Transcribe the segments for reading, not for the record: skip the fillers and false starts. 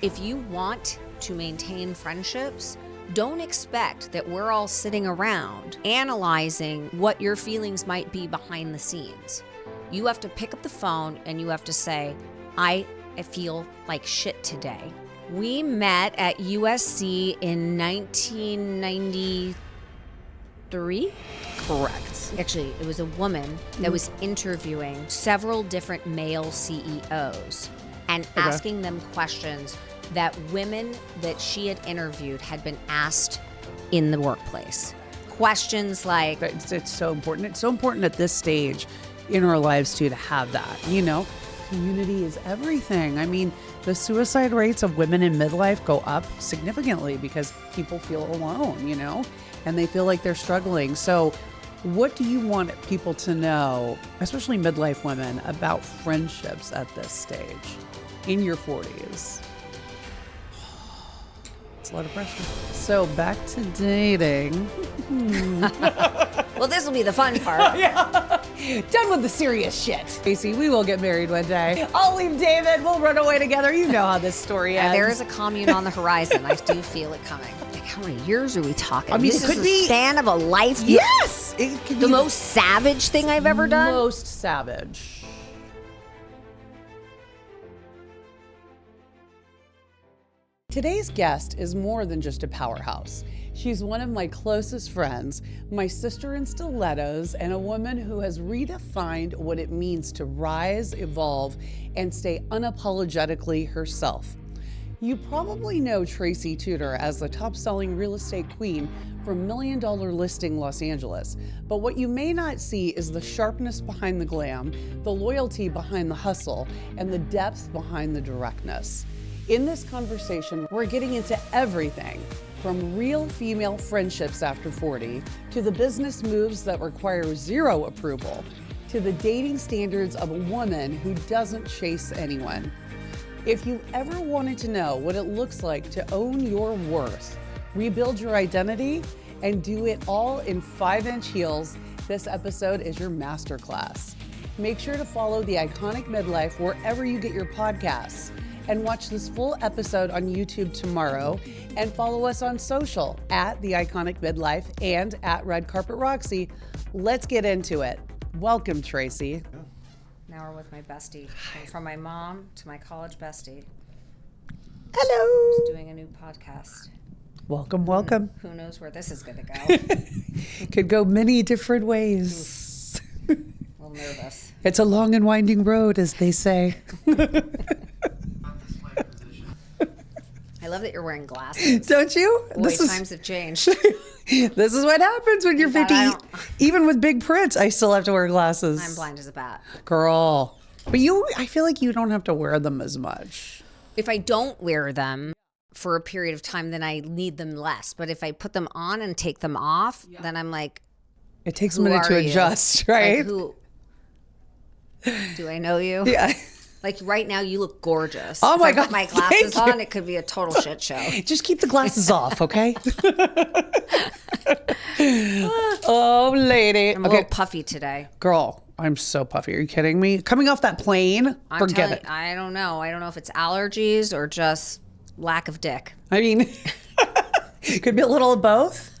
if you want to maintain friendships, don't expect that we're all sitting around analyzing what your feelings might be behind the scenes. You have to pick up the phone and you have to say, I feel like shit today. We met at USC in 1993. Correct. Actually, it was a woman that was interviewing several different male CEOs and asking them questions that women that she had interviewed had been asked in the workplace. Questions like... It's so important. It's so important at this stage in our lives, too, to have that. You know, community is everything. I mean, the suicide rates of women in midlife go up significantly because people feel alone, you know, and they feel like they're struggling. So what do you want people to know, especially midlife women, about friendships at this stage in your 40s? It's a lot of pressure. So back to dating. Well, this will be the fun part. Yeah. Done with the serious shit. Tracy, we will get married one day. I'll leave David. We'll run away together. You know how this story ends. There is a commune on the horizon. I do feel it coming. Like, how many years are we talking? I mean, this it could is be the span of a lifetime. Yes. It could The be most savage thing I've ever done. Most savage. Today's guest is more than just a powerhouse. She's one of my closest friends, my sister in stilettos, and a woman who has redefined what it means to rise, evolve, and stay unapologetically herself. You probably know Tracy Tutor as the top-selling real estate queen from $1 Million Listing Los Angeles. But what you may not see is the sharpness behind the glam, the loyalty behind the hustle, and the depth behind the directness. In this conversation, we're getting into everything from real female friendships after 40 to the business moves that require zero approval to the dating standards of a woman who doesn't chase anyone. If you ever wanted to know what it looks like to own your worth, rebuild your identity, and do it all in 5-inch heels, this episode is your masterclass. Make sure to follow the Iconic Midlife wherever you get your podcasts. And watch this full episode on YouTube tomorrow, and follow us on social at The Iconic Midlife and at Red Carpet Roxy. Let's get into it. Welcome, Tracy. Now we're with my bestie. From my mom to my college bestie. Hello. Who's doing a new podcast. Welcome, welcome. Who knows where this is going to go? Could go many different ways. A little nervous. It's a long and winding road, as they say. I love that you're wearing glasses. Don't you? Boy, times have changed. This is what happens when you're 50. Even with big prints, I still have to wear glasses. I'm blind as a bat. Girl. But I feel like you don't have to wear them as much. If I don't wear them for a period of time, then I need them less. But if I put them on and take them off, then I'm like, it takes a minute to adjust, right? Like, who? Do I know you? Yeah. Like right now, you look gorgeous. Oh my if I God! put my glasses on, it could be a total shit show. Just keep the glasses off, okay? Oh, lady. I'm a little puffy today. Girl, I'm so puffy. Are you kidding me? Coming off that plane, forget it. I don't know. I don't know if it's allergies or just lack of dick. I mean, could be a little of both.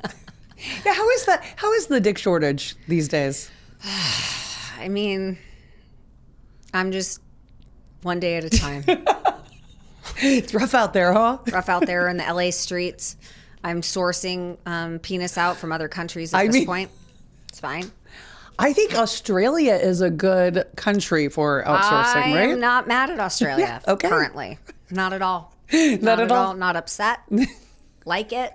Yeah, how is the dick shortage these days? I mean, I'm just one day at a time. It's rough out there, huh? Rough out there in the LA streets. I'm sourcing penis out from other countries at this point. It's fine. I think Australia is a good country for outsourcing, right? I'm not mad at Australia currently. Not at all. Not at all. Not upset. Like it.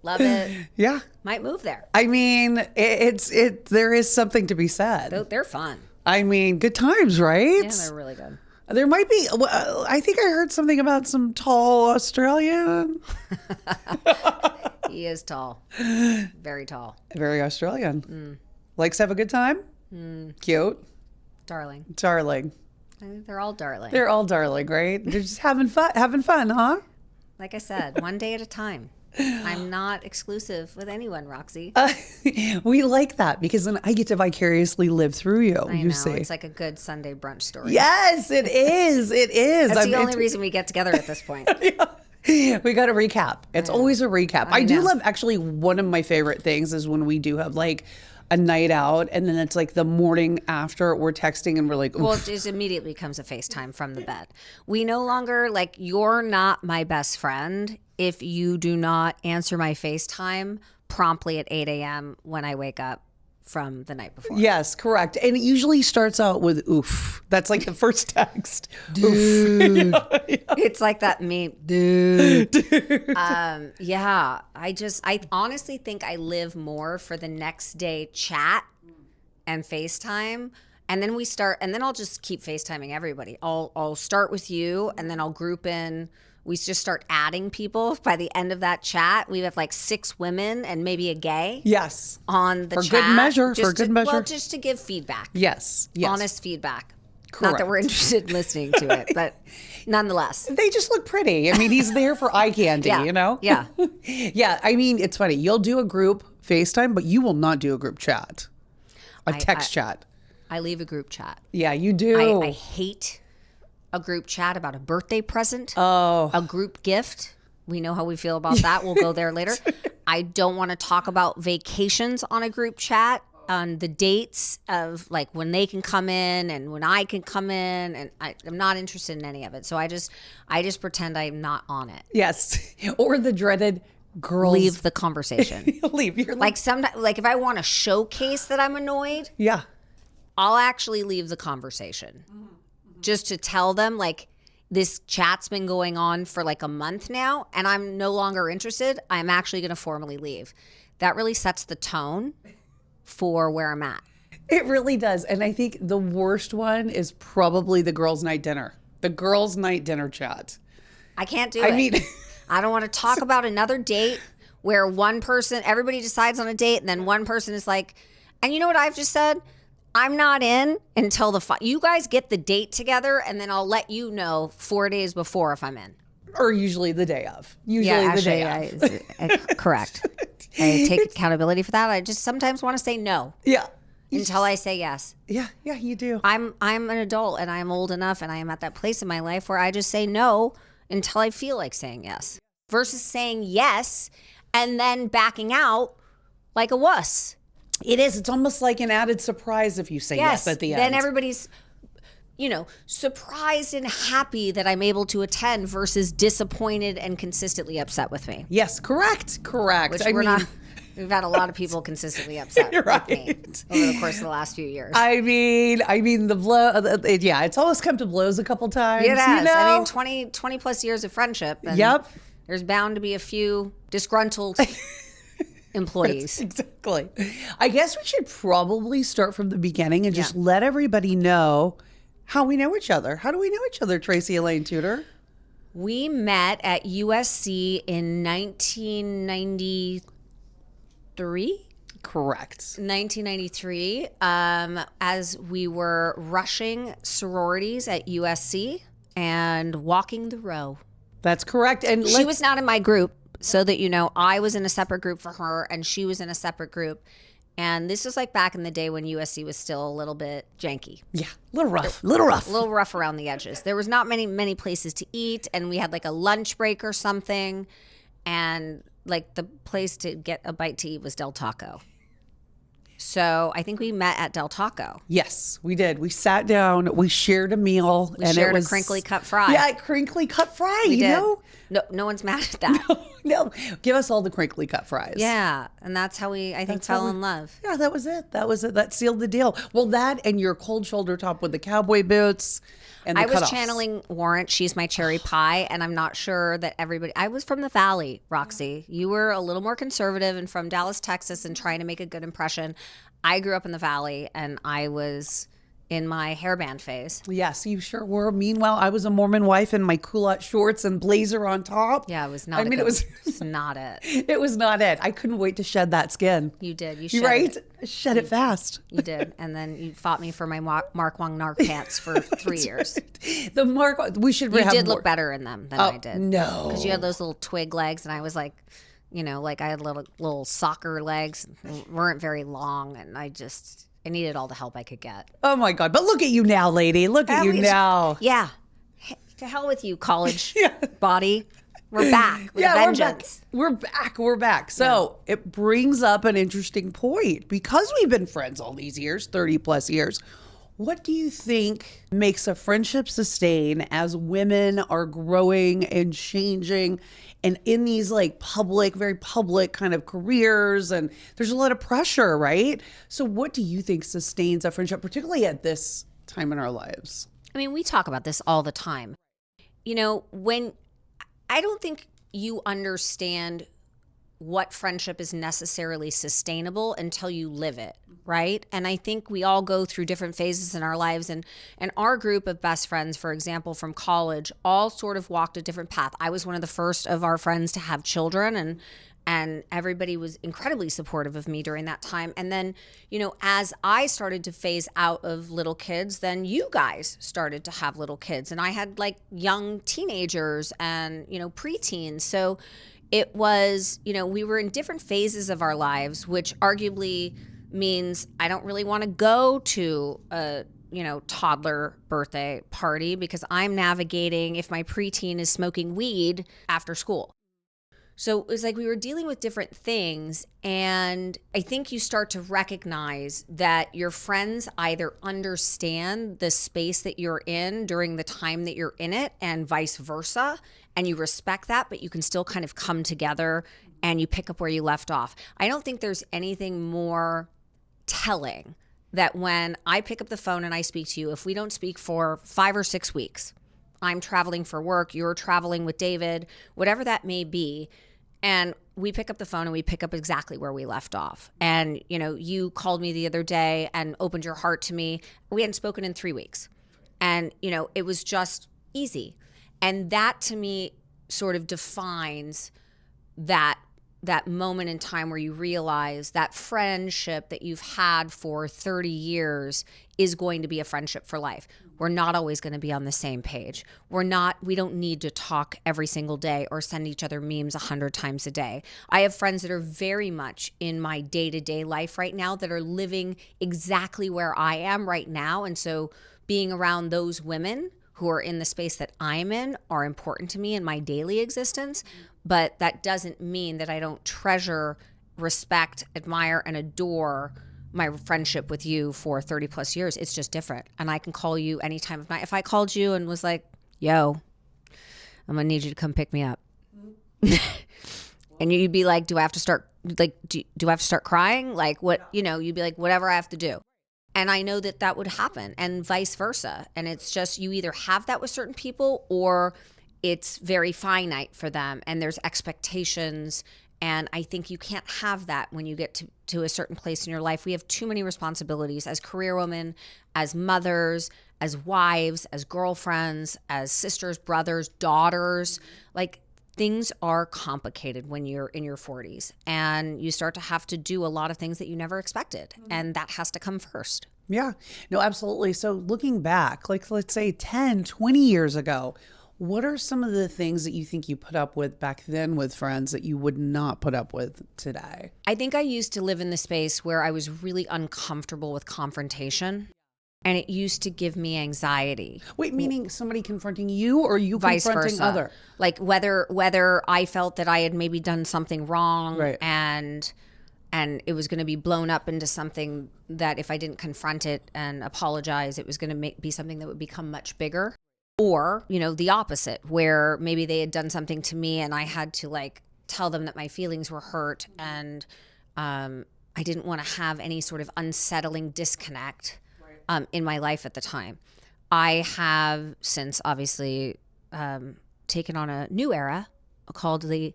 Love it. Yeah. Might move there. I mean, there is something to be said. They're fun. I mean, good times, right? Yeah, they're really good. There might be, I think I heard something about some tall Australian. He is tall. Very tall. Very Australian. Likes to have a good time. Cute. Darling. Darling. They're all darling. They're all darling, right? They're just having fun, huh? Like I said, one day at a time. I'm not exclusive with anyone, Roxy. We like that because then I get to vicariously live through you. I you know. see. It's like a good Sunday brunch story. Yes, it is. It is. That's the only reason we get together at this point. We got to recap. It's always a recap. I do know. love, actually, one of my favorite things is when we do have like a night out and then it's like the morning after we're texting and we're like, oof. Well, it just immediately becomes a FaceTime from the bed. We no longer, like, you're not my best friend if you do not answer my FaceTime promptly at 8 a.m. when I wake up from the night before. Yes, correct. And it usually starts out with oof. That's like the first text. Dude. Oof. It's like that meme. Dude. Yeah. I honestly think I live more for the next day chat and FaceTime. And then I'll just keep FaceTiming everybody. I'll start with you and then I'll group in. We just start adding people. By the end of that chat, we have like 6 women and maybe a gay. Yes. On the for chat. Good measure. Just For good measure. Well, just to give feedback. Yes. Honest feedback. Correct. Not that we're interested in listening to it, but nonetheless. They just look pretty. I mean, he's there for eye candy, you know? Yeah. Yeah. I mean, it's funny. You'll do a group FaceTime, but you will not do a group chat, a text chat. I leave a group chat. Yeah, you do. I hate a group chat about a birthday present, a group gift. We know how we feel about that. We'll go there later. I don't want to talk about vacations on a group chat, on the dates of like when they can come in and when I can come in, and I'm not interested in any of it. So I just pretend I'm not on it. Yes. Or the dreaded girls. Leave the conversation. Leave. You're Like sometimes, like if I want to showcase that I'm annoyed, yeah. I'll actually leave the conversation. Just to tell them, like, this chat's been going on for like a month now and I'm no longer interested. I'm actually going to formally leave. That really sets the tone for where I'm at. It really does. And I think the worst one is probably the girls' night dinner. The girls' night dinner chat. I can't do it. I mean, I don't want to talk about another date where one person, everybody decides on a date and then one person is like, and you know what I've just said? I'm not in until you guys get the date together and then I'll let you know 4 days before if I'm in. Or usually the day of. Usually the day of. Correct. I take accountability for that. I just sometimes want to say no. Yeah. Until I say yes. Yeah, you do. I'm an adult and I'm old enough and I am at that place in my life where I just say no until I feel like saying yes. Versus saying yes and then backing out like a wuss. It is. It's almost like an added surprise if you say yes at the end. Then everybody's, surprised and happy that I'm able to attend versus disappointed and consistently upset with me. Yes, correct. Which not. We've had a lot of people consistently upset with me over the course of the last few years. I mean the blow. Yeah, it's always come to blows a couple times. It has. You know? I mean, 20 plus years of friendship. And yep. There's bound to be a few disgruntled employees. Exactly. I guess we should probably start from the beginning and just let everybody know how we know each other. How do we know each other, Tracy Elaine Tutor? We met at USC in 1993. Correct. 1993, as we were rushing sororities at USC and walking the row. That's correct. And she was not in my group. So that, I was in a separate group for her and she was in a separate group. And this was like back in the day when USC was still a little bit janky. Yeah, a little rough. A little rough around the edges. There was not many places to eat. And we had like a lunch break or something. And like the place to get a bite to eat was Del Taco. So I think we met at Del Taco. Yes, we did. We sat down. We shared a meal. We shared a crinkly cut fry. Yeah, crinkly cut fry. We you did. know? No one's mad at that. No, give us all the crinkly cut fries. Yeah, and that's how I think, fell in love. Yeah, that was it. That sealed the deal. Well, that and your cold shoulder top with the cowboy boots. And the I was cutoffs. channeling Warrant. She's my cherry pie, and I'm not sure that everybody. I was from the Valley, Roxy. You were a little more conservative and from Dallas, Texas, and trying to make a good impression. I grew up in the Valley, and I was in my hairband phase. Yes, you sure were. Meanwhile, I was a Mormon wife in my culotte shorts and blazer on top. Yeah, it was not. It was not it. It was not it. I couldn't wait to shed that skin. You did. You shed it. Shed it fast. You did, and then you fought me for my Mark Wong Narc pants for 3 years. The Mark. We should. You did look better in them than I did. No, because you had those little twig legs, and I was like, Like I had little soccer legs, weren't very long, and I needed all the help I could get. Oh my God. But look at you now, lady. Look at you now. Yeah. To hell with you, college body. We're back with a vengeance. We're back. So it brings up an interesting point. Because we've been friends all these years, 30 plus years, what do you think makes a friendship sustain as women are growing and changing and in these like very public kind of careers, and there's a lot of pressure, right? So what do you think sustains a friendship, particularly at this time in our lives? I mean, we talk about this all the time. When I don't think you understand what friendship is necessarily sustainable until you live it, right? And I think we all go through different phases in our lives. And our group of best friends, for example, from college, all sort of walked a different path. I was one of the first of our friends to have children, and everybody was incredibly supportive of me during that time. And then, as I started to phase out of little kids, then you guys started to have little kids. And I had like young teenagers and, preteens. So it was, we were in different phases of our lives, which arguably means I don't really want to go to a, toddler birthday party because I'm navigating if my preteen is smoking weed after school. So it was like we were dealing with different things, and I think you start to recognize that your friends either understand the space that you're in during the time that you're in it and vice versa, and you respect that, but you can still kind of come together and you pick up where you left off. I don't think there's anything more telling that when I pick up the phone and I speak to you, if we don't speak for 5 or 6 weeks, I'm traveling for work, you're traveling with David, whatever that may be, and we pick up the phone and we pick up exactly where we left off. And, you called me the other day and opened your heart to me. We hadn't spoken in 3 weeks. And, it was just easy. And that to me sort of defines that moment in time where you realize that friendship that you've had for 30 years is going to be a friendship for life. We're not always going to be on the same page. We don't need to talk every single day or send each other memes 100 times a day. I have friends that are very much in my day-to-day life right now that are living exactly where I am right now. And so being around those women who are in the space that I'm in are important to me in my daily existence. But that doesn't mean that I don't treasure, respect, admire, and adore my friendship with you for 30 plus years. It's just different. And I can call you any time of night. If I called you and was like, yo, I'm gonna need you to come pick me up. And you'd be like, do I have to start crying? Like what, you'd be like, whatever I have to do. And I know that would happen, and vice versa. And it's just, you either have that with certain people or it's very finite for them and there's expectations. And I think you can't have that when you get to a certain place in your life. We have too many responsibilities as career women, as mothers, as wives, as girlfriends, as sisters, brothers, daughters. Like, things are complicated when you're in your 40s, and you start to have to do a lot of things that you never expected. And that has to come first. Yeah, no, absolutely. So looking back, like let's say 10, 20 years ago, what are some of the things that you think you put up with back then with friends that you would not put up with today? I think I used to live in the space where I was really uncomfortable with confrontation. And it used to give me anxiety. Wait, meaning somebody confronting you or you vice confronting versa. other? Like whether I felt that I had maybe done something wrong, right, and it was going to be blown up into something that if I didn't confront it and apologize, it was going to be something that would become much bigger. Or, the opposite, where maybe they had done something to me and I had to like tell them that my feelings were hurt, and I didn't want to have any sort of unsettling disconnect in my life at the time. I have since obviously taken on a new era called the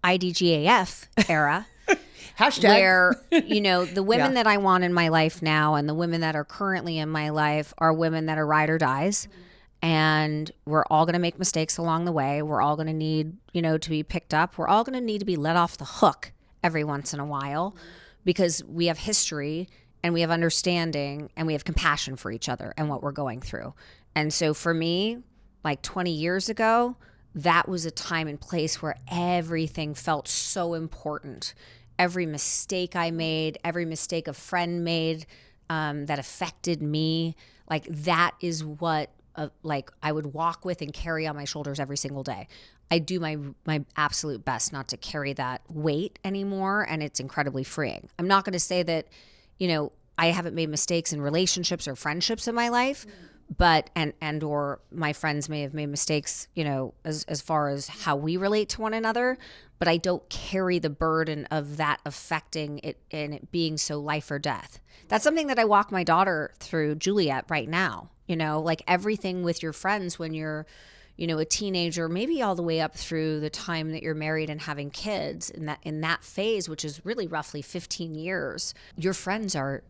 IDGAF era. Hashtag. Where, the women that I want in my life now and the women that are currently in my life are women that are ride or dies. And we're all going to make mistakes along the way. We're all going to need, to be picked up. We're all going to need to be let off the hook every once in a while, because we have history and we have understanding and we have compassion for each other and what we're going through. And so for me, like 20 years ago, that was a time and place where everything felt so important. Every mistake I made, every mistake a friend made that affected me, like that is what like I would walk with and carry on my shoulders every single day. I do my absolute best not to carry that weight anymore, and it's incredibly freeing. I'm not going to say that, I haven't made mistakes in relationships or friendships in my life, but and or my friends may have made mistakes, as far as how we relate to one another, but I don't carry the burden of that affecting it and it being so life or death. That's something that I walk my daughter through, Juliet, right now. Like everything with your friends when you're, a teenager, maybe all the way up through the time that you're married and having kids, in that phase, which is really roughly 15 years, your friends are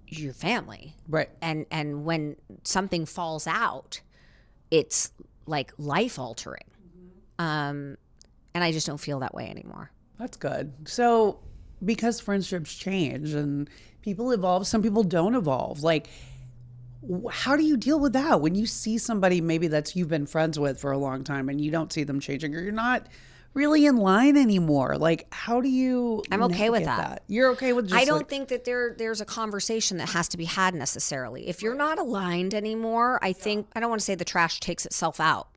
your family. Right. And when something falls out, it's like life altering. And I just don't feel that way anymore. That's good. So because friendships change and people evolve, some people don't evolve. Like, how do you deal with that when you see somebody maybe that's you've been friends with for a long time and you don't see them changing, or you're not really in line anymore? Like, how do you I'm okay with navigate that. You're okay with just I don't think that there's a conversation that has to be had necessarily. If you're not aligned anymore, I think, I don't want to say the trash takes itself out,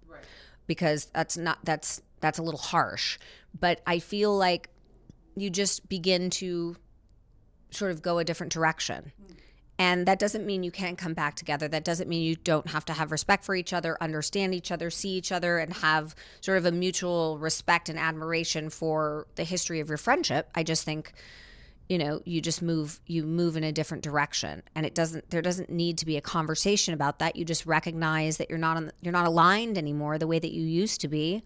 because that's a little harsh, but I feel like you just begin to sort of go a different direction. And that doesn't mean you can't come back together. That doesn't mean you don't have to have respect for each other, understand each other, see each other, and have sort of a mutual respect and admiration for the history of your friendship. I just think, you just move in a different direction. And there doesn't need to be a conversation about that. You just recognize that you're not aligned anymore the way that you used to be.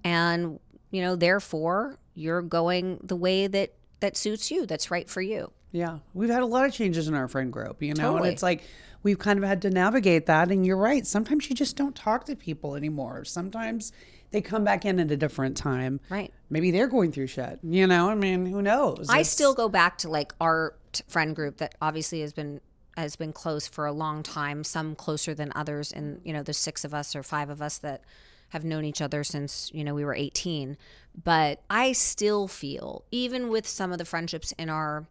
And, therefore you're going the way that suits you, that's right for you. Yeah, we've had a lot of changes in our friend group, Totally. And it's like we've kind of had to navigate that. And you're right. Sometimes you just don't talk to people anymore. Sometimes they come back in at a different time. Right. Maybe they're going through shit. Who knows? I still go back to like our friend group that obviously has been close for a long time, some closer than others. And, the 6 of us or 5 of us that have known each other since, we were 18. But I still feel, even with some of the friendships in our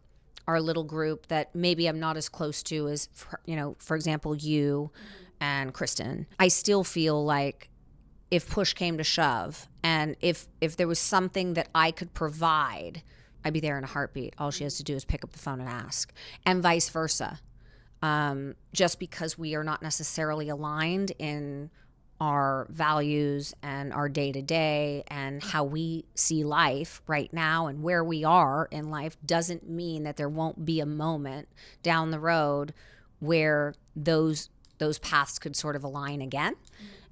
little group that maybe I'm not as close to as, for example, you and Kristen, I still feel like if push came to shove and if there was something that I could provide, I'd be there in a heartbeat. All she has to do is pick up the phone and ask, and vice versa. Just because we are not necessarily aligned in our values and our day-to-day and how we see life right now and where we are in life doesn't mean that there won't be a moment down the road where those paths could sort of align again.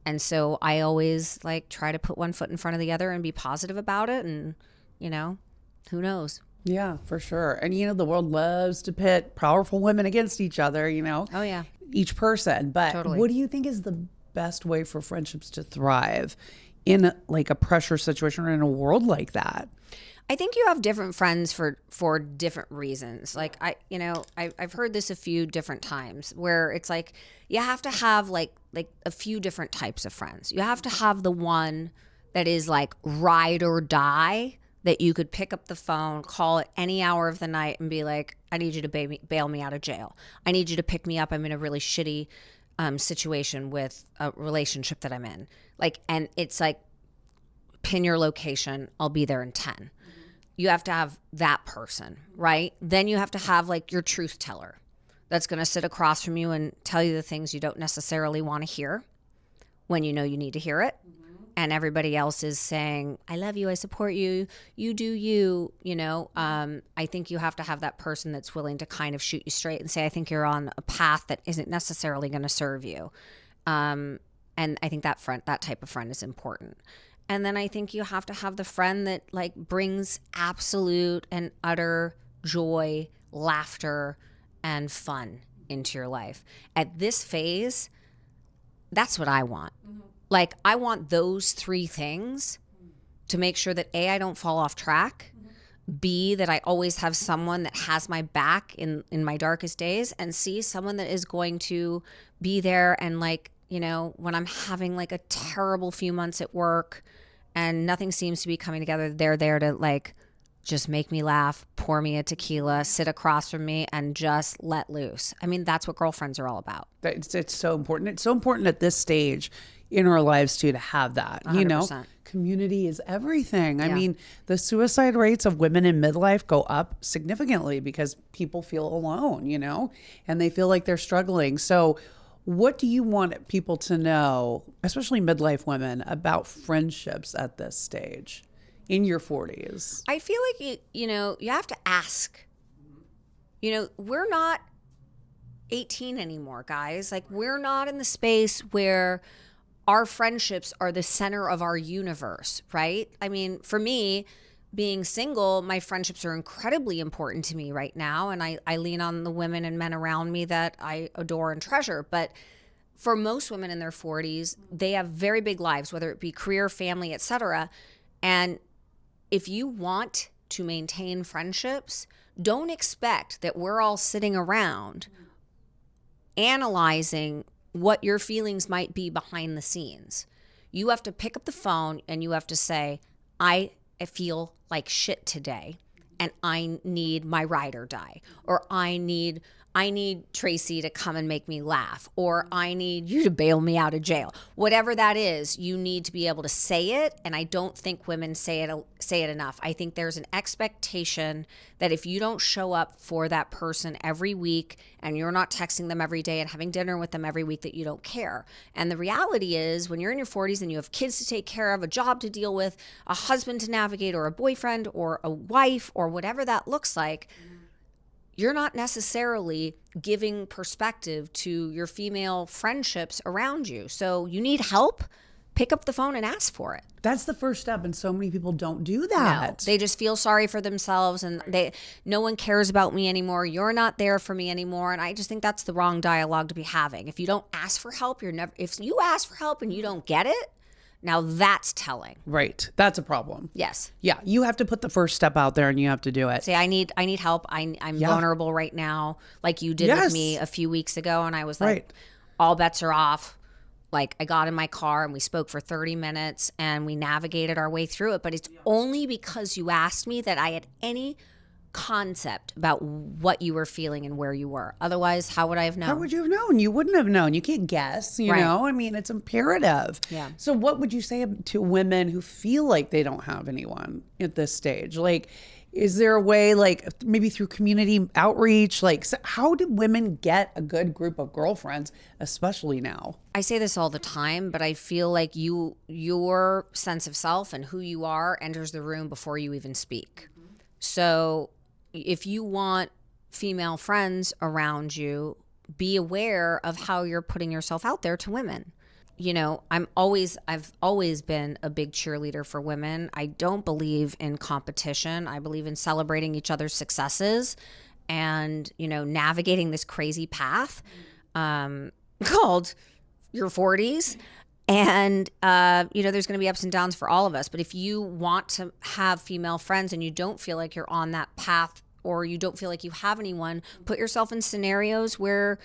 And so I always try to put one foot in front of the other and be positive about it. And, who knows? Yeah, for sure. And, the world loves to pit powerful women against each other, Oh, yeah. each person. But Totally. What do you think is the best way for friendships to thrive in a pressure situation or in a world like that? I think you have different friends for different reasons. Like I've heard this a few different times where it's like you have to have like a few different types of friends. You have to have the one that is like ride or die, that you could pick up the phone, call at any hour of the night and be like, I need you to bail me out of jail. I need you to pick me up. I'm in a really shitty situation with a relationship that I'm in. And it's like, pin your location, I'll be there in 10. You have to have that person, right? Then you have to have your truth teller that's going to sit across from you and tell you the things you don't necessarily want to hear when you need to hear it. And everybody else is saying, I love you, I support you, you do you, I think you have to have that person that's willing to kind of shoot you straight and say, I think you're on a path that isn't necessarily going to serve you. And I think that type of friend is important. And then I think you have to have the friend that brings absolute and utter joy, laughter, and fun into your life. At this phase, that's what I want. I want those 3 things to make sure that A, I don't fall off track, B, that I always have someone that has my back in my darkest days, and C, someone that is going to be there and when I'm having a terrible few months at work, and nothing seems to be coming together. They're there to like just make me laugh, pour me a tequila, sit across from me, and just let loose. I mean, that's what girlfriends are all about. It's so important. It's so important at this stage in our lives too to have that. 100%. Community is everything. I Yeah. mean, the suicide rates of women in midlife go up significantly because people feel alone, and they feel like they're struggling. So what do you want people to know, especially midlife women, about friendships at this stage in your 40s? I feel like you have to ask. We're not 18 anymore, guys. Like, we're not in the space where our friendships are the center of our universe, right? I mean, for me, being single, my friendships are incredibly important to me right now. And I lean on the women and men around me that I adore and treasure. But for most women in their 40s, they have very big lives, whether it be career, family, etc. And if you want to maintain friendships, don't expect that we're all sitting around analyzing what your feelings might be behind the scenes. You have to pick up the phone and you have to say, I feel like shit today and I need my ride or die, or I need Tracy to come and make me laugh, or I need you to bail me out of jail. Whatever that is, you need to be able to say it. And I don't think women say it enough. I think there's an expectation that if you don't show up for that person every week and you're not texting them every day and having dinner with them every week, that you don't care. And the reality is, when you're in your 40s and you have kids to take care of, a job to deal with, a husband to navigate, or a boyfriend or a wife, or whatever that looks like, you're not necessarily giving perspective to your female friendships around you. So you need help, pick up the phone and ask for it. That's the first step, and so many people don't do that. No, they just feel sorry for themselves, and no one cares about me anymore. You're not there for me anymore. And I just think that's the wrong dialogue to be having. If you don't ask for help, if you ask for help and you don't get it, now that's telling. Right. That's a problem. Yes. Yeah. You have to put the first step out there and you have to do it. Say, I need help. I'm vulnerable right now, like you did with me a few weeks ago. And I was like, all bets are off. Like, I got in my car and we spoke for 30 minutes and we navigated our way through it. But it's only because you asked me that I had any concept about what you were feeling and where you were. Otherwise, how would I have known? How would you have known? You wouldn't have known. You can't guess, you know? I mean, it's imperative. Yeah. So what would you say to women who feel like they don't have anyone at this stage? Like, is there a way, like maybe through community outreach? Like, so how do women get a good group of girlfriends, especially now? I say this all the time, but I feel like your sense of self and who you are enters the room before you even speak. So if you want female friends around you, be aware of how you're putting yourself out there to women. I've always been a big cheerleader for women. I don't believe in competition. I believe in celebrating each other's successes and, navigating this crazy path called your 40s. And, there's going to be ups and downs for all of us. But if you want to have female friends and you don't feel like you're on that path, or you don't feel like you have anyone, put yourself in scenarios where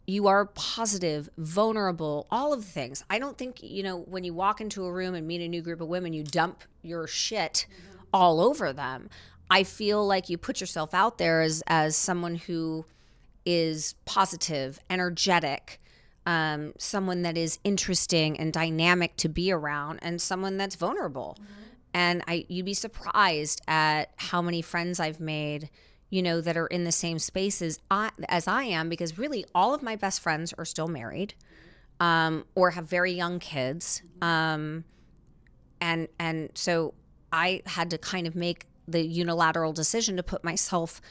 you are positive, vulnerable, all of the things. I don't think, when you walk into a room and meet a new group of women, you dump your shit all over them. I feel like you put yourself out there as someone who is positive, energetic, someone that is interesting and dynamic to be around, and someone that's vulnerable. And you'd be surprised at how many friends I've made, that are in the same space as I am, because really all of my best friends are still married, or have very young kids. And so I had to kind of make the unilateral decision to put myself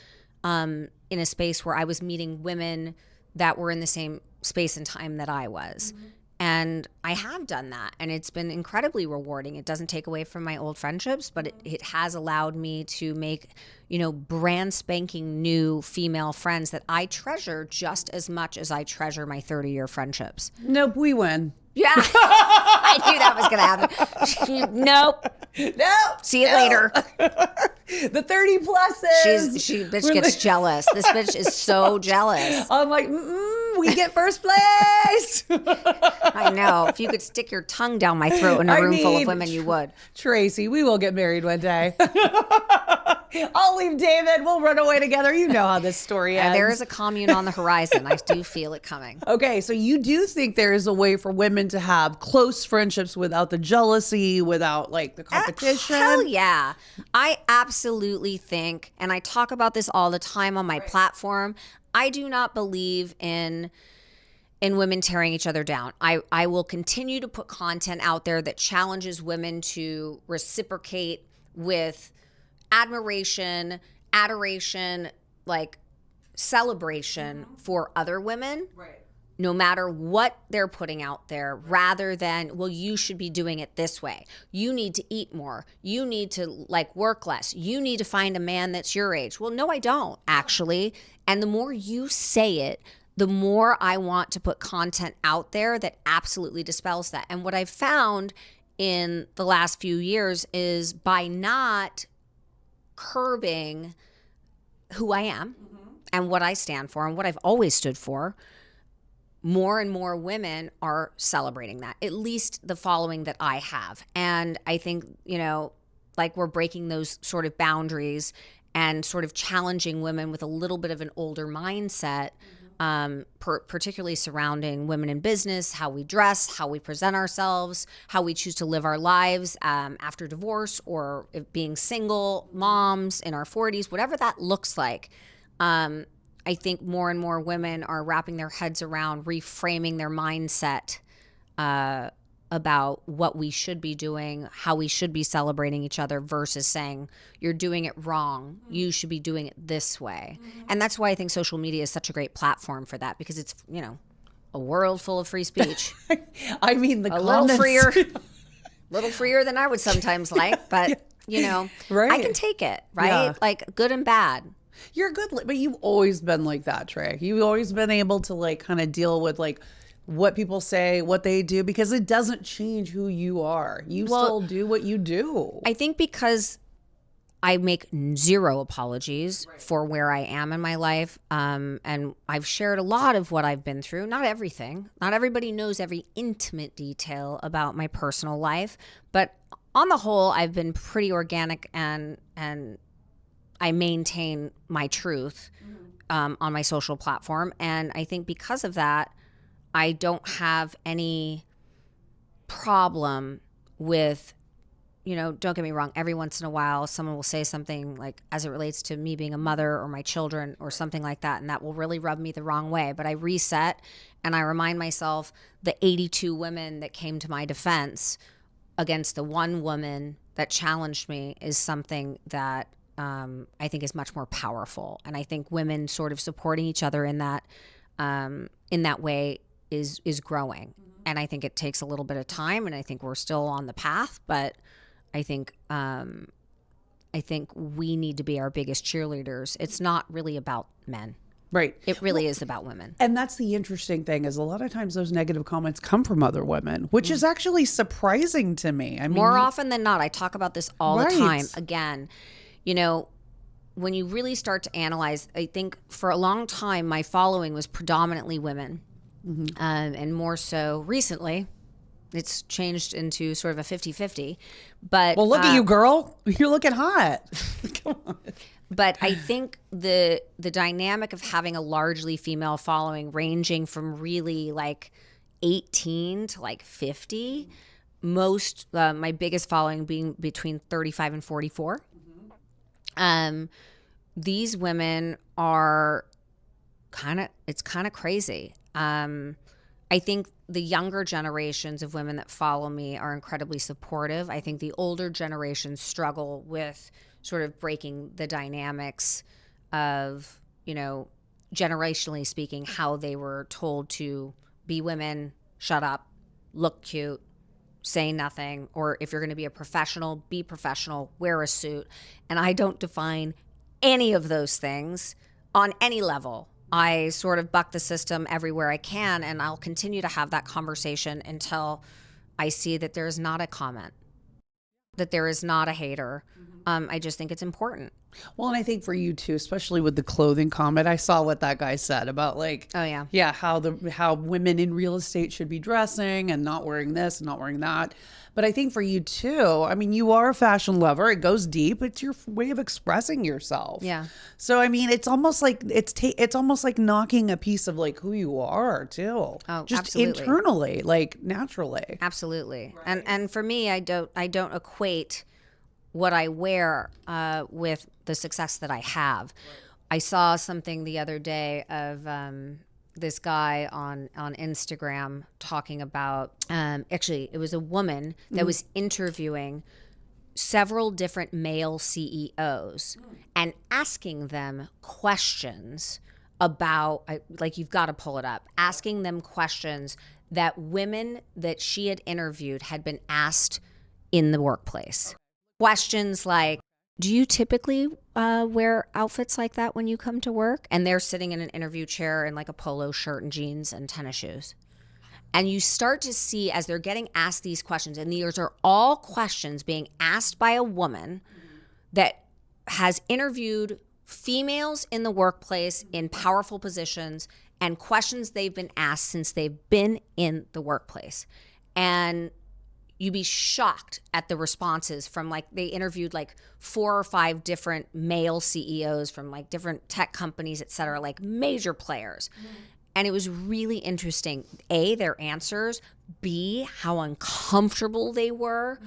in a space where I was meeting women that were in the same space and time that I was. And I have done that, and it's been incredibly rewarding. It doesn't take away from my old friendships, but it has allowed me to make, brand spanking new female friends that I treasure just as much as I treasure my 30-year friendships. Nope, we win. Yeah. I knew that was going to happen. Nope. No. See you later. The 30 pluses. She bitch gets jealous. This bitch is so jealous. I'm like, we get first place. I know. If you could stick your tongue down my throat in a room full of women, you would. Tracy, we will get married one day. I'll leave David. We'll run away together. You know how this story ends. There is a commune on the horizon. I do feel it coming. Okay, so you do think there is a way for women to have close friendships without the jealousy, without like the competition? Hell yeah. I absolutely think, and I talk about this all the time on my platform, I do not believe in women tearing each other down. I will continue to put content out there that challenges women to reciprocate with admiration, adoration, like celebration for other women. Right. No matter what they're putting out there, rather than, well, you should be doing it this way. You need to eat more. You need to like work less. You need to find a man that's your age. Well, no, I don't actually. And the more you say it, the more I want to put content out there that absolutely dispels that. And what I've found in the last few years is by not curbing who I am and what I stand for and what I've always stood for, more and more women are celebrating that, at least the following that I have. And I think, like we're breaking those sort of boundaries and sort of challenging women with a little bit of an older mindset, particularly surrounding women in business, how we dress, how we present ourselves, how we choose to live our lives after divorce or if being single, moms in our 40s, whatever that looks like. I think more and more women are wrapping their heads around reframing their mindset about what we should be doing, how we should be celebrating each other versus saying, you're doing it wrong. You should be doing it this way. And that's why I think social media is such a great platform for that, because it's, a world full of free speech. I mean, the comments. Little freer than I would sometimes like, but, right. I can take it, right? Yeah. Like good and bad. You're good, but you've always been like that, Trey. You've always been able to like kind of deal with like what people say, what they do, because it doesn't change who you are. You still do what you do. I think because I make zero apologies for where I am in my life. And I've shared a lot of what I've been through. Not everything. Not everybody knows every intimate detail about my personal life. But on the whole, I've been pretty organic and I maintain my truth on my social platform. And I think because of that, I don't have any problem with, don't get me wrong, every once in a while, someone will say something like as it relates to me being a mother or my children or something like that, and that will really rub me the wrong way. But I reset and I remind myself the 82 women that came to my defense against the one woman that challenged me is something that I think is much more powerful. And I think women sort of supporting each other in that way is growing. And I think it takes a little bit of time, and I think we're still on the path, but I think we need to be our biggest cheerleaders. It's not really about men. Right. It really is about women. And that's the interesting thing is a lot of times those negative comments come from other women, which is actually surprising to me. I mean, more often than not, I talk about this all Right. the time. Again, when you really start to analyze, I think for a long time, my following was predominantly women. And more so recently, it's changed into sort of a 50-50. But well, look at you, girl. You're looking hot. Come on. But I think the dynamic of having a largely female following ranging from really like 18 to like 50, my biggest following being between 35 and 44. These women are it's kind of crazy. I think the younger generations of women that follow me are incredibly supportive. I think the older generations struggle with sort of breaking the dynamics of, generationally speaking, how they were told to be women, shut up, look cute, say nothing, or if you're going to be a professional, be professional, wear a suit. And I don't define any of those things on any level I sort of buck the system everywhere I can, and I'll continue to have that conversation until I see that there is not a comment, that there is not a hater. I just think it's important. Well, and I think for you too, especially with the clothing comment, I saw what that guy said about like, Oh, yeah. yeah, how women in real estate should be dressing and not wearing this and not wearing that. But I think for you too, I mean, you are a fashion lover. It goes deep. It's your way of expressing yourself. Yeah. So I mean, it's almost like it's almost like knocking a piece of like who you are too. Oh, just absolutely. internally, like naturally. Absolutely. And for me, I don't equate what I wear with the success that I have. I saw something the other day of this guy on Instagram talking about, actually, it was a woman that was interviewing several different male CEOs and asking them questions about, like, you've got to pull it up, asking them questions that women that she had interviewed had been asked in the workplace. Questions like, do you typically wear outfits like that when you come to work? And they're sitting in an interview chair in like a polo shirt and jeans and tennis shoes. And you start to see as they're getting asked these questions, and these are all questions being asked by a woman that has interviewed females in the workplace in powerful positions, and questions they've been asked since they've been in the workplace. And you'd be shocked at the responses from, like, they interviewed like 4 or 5 different male CEOs from like different tech companies, et cetera, like major players. And it was really interesting. A, their answers. B, how uncomfortable they were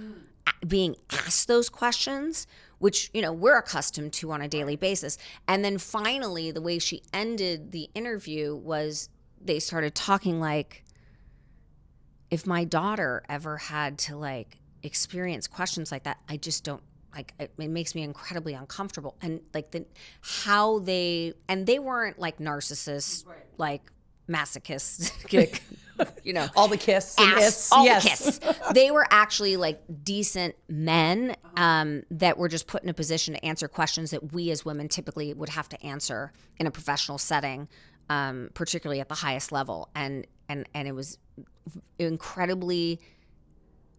being asked those questions, which, you know, we're accustomed to on a daily basis. And then finally, the way she ended the interview was they started talking like, if my daughter ever had to like experience questions like that, I just don't, like, it makes me incredibly uncomfortable. And like they weren't like narcissists, like masochists, you know, All the kiss and hiss. all Yes. the kiss. They were actually like decent men that were just put in a position to answer questions that we as women typically would have to answer in a professional setting, particularly at the highest level. And it was incredibly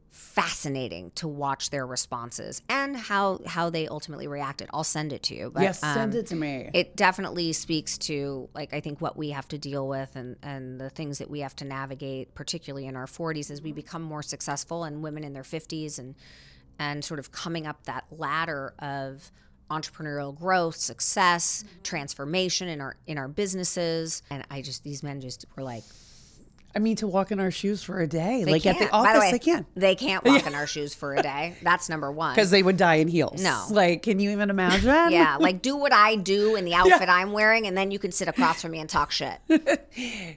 fascinating to watch their responses and how they ultimately reacted. I'll send it to you. But, Yes, send it to me. It definitely speaks to, like, I think what we have to deal with and the things that we have to navigate, particularly in our 40s as we become more successful, and women in their 50s and sort of coming up that ladder of entrepreneurial growth, success, transformation in our businesses. And these men just were like, I mean, to walk in our shoes for a day, they like can't. at the office, By the way, they can't. They can't walk in our shoes for a day. That's number one. Because they would die in heels. No. Like, can you even imagine? Yeah, like do what I do in the outfit I'm wearing, and then you can sit across from me and talk shit.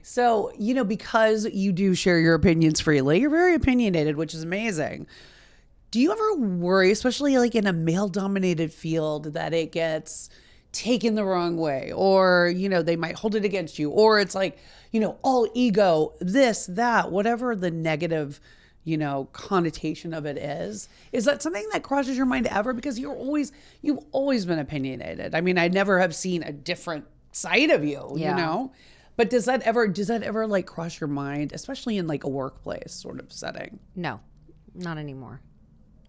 So, you know, because you do share your opinions freely, you're very opinionated, which is amazing. Do you ever worry, especially like in a male-dominated field, that it gets taken the wrong way, or, you know, they might hold it against you, or it's like, you know, all ego, this, that, whatever the negative, you know, connotation of it is that something that crosses your mind ever? Because you've always been opinionated. I mean, I never have seen a different side of you, Yeah. you know? But does that ever like cross your mind, especially in like a workplace sort of setting? No, not anymore.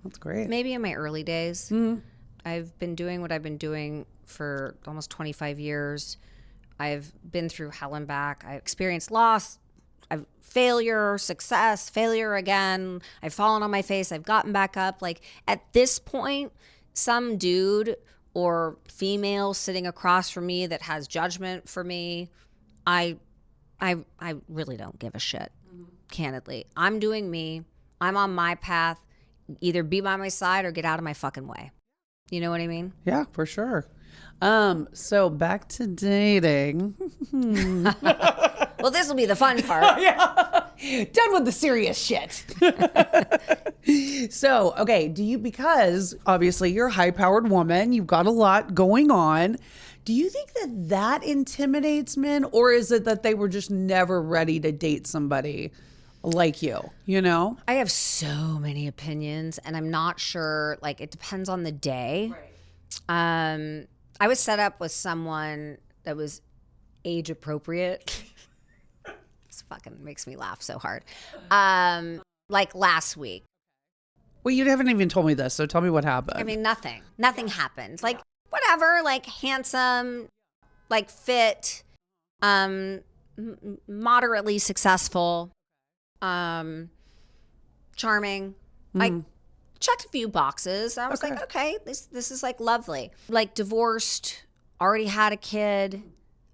That's great. Maybe in my early days. I've been doing what I've been doing for almost 25 years. I've been through hell and back. I've experienced loss, I've failure, success, failure again. I've fallen on my face. I've gotten back up. Like, at this point, some dude or female sitting across from me that has judgment for me, I really don't give a shit. Candidly, I'm doing me. I'm on my path. Either be by my side or get out of my fucking way. You know what I mean? Yeah, for sure. So back to dating. Well, this will be the fun part. Done with the serious shit. So, okay, because obviously you're a high-powered woman, you've got a lot going on. Do you think that intimidates men, or is it that they were just never ready to date somebody like you know? I have so many opinions, and I'm not sure, like, it depends on the day. Right. I was set up with someone that was age appropriate. This fucking makes me laugh so hard. Like last week. Well, you haven't even told me this, so tell me what happened. I mean, nothing happened. Like whatever, like handsome, like fit, moderately successful, charming. Like checked a few boxes. I was like, okay, this is like lovely. Like divorced, already had a kid.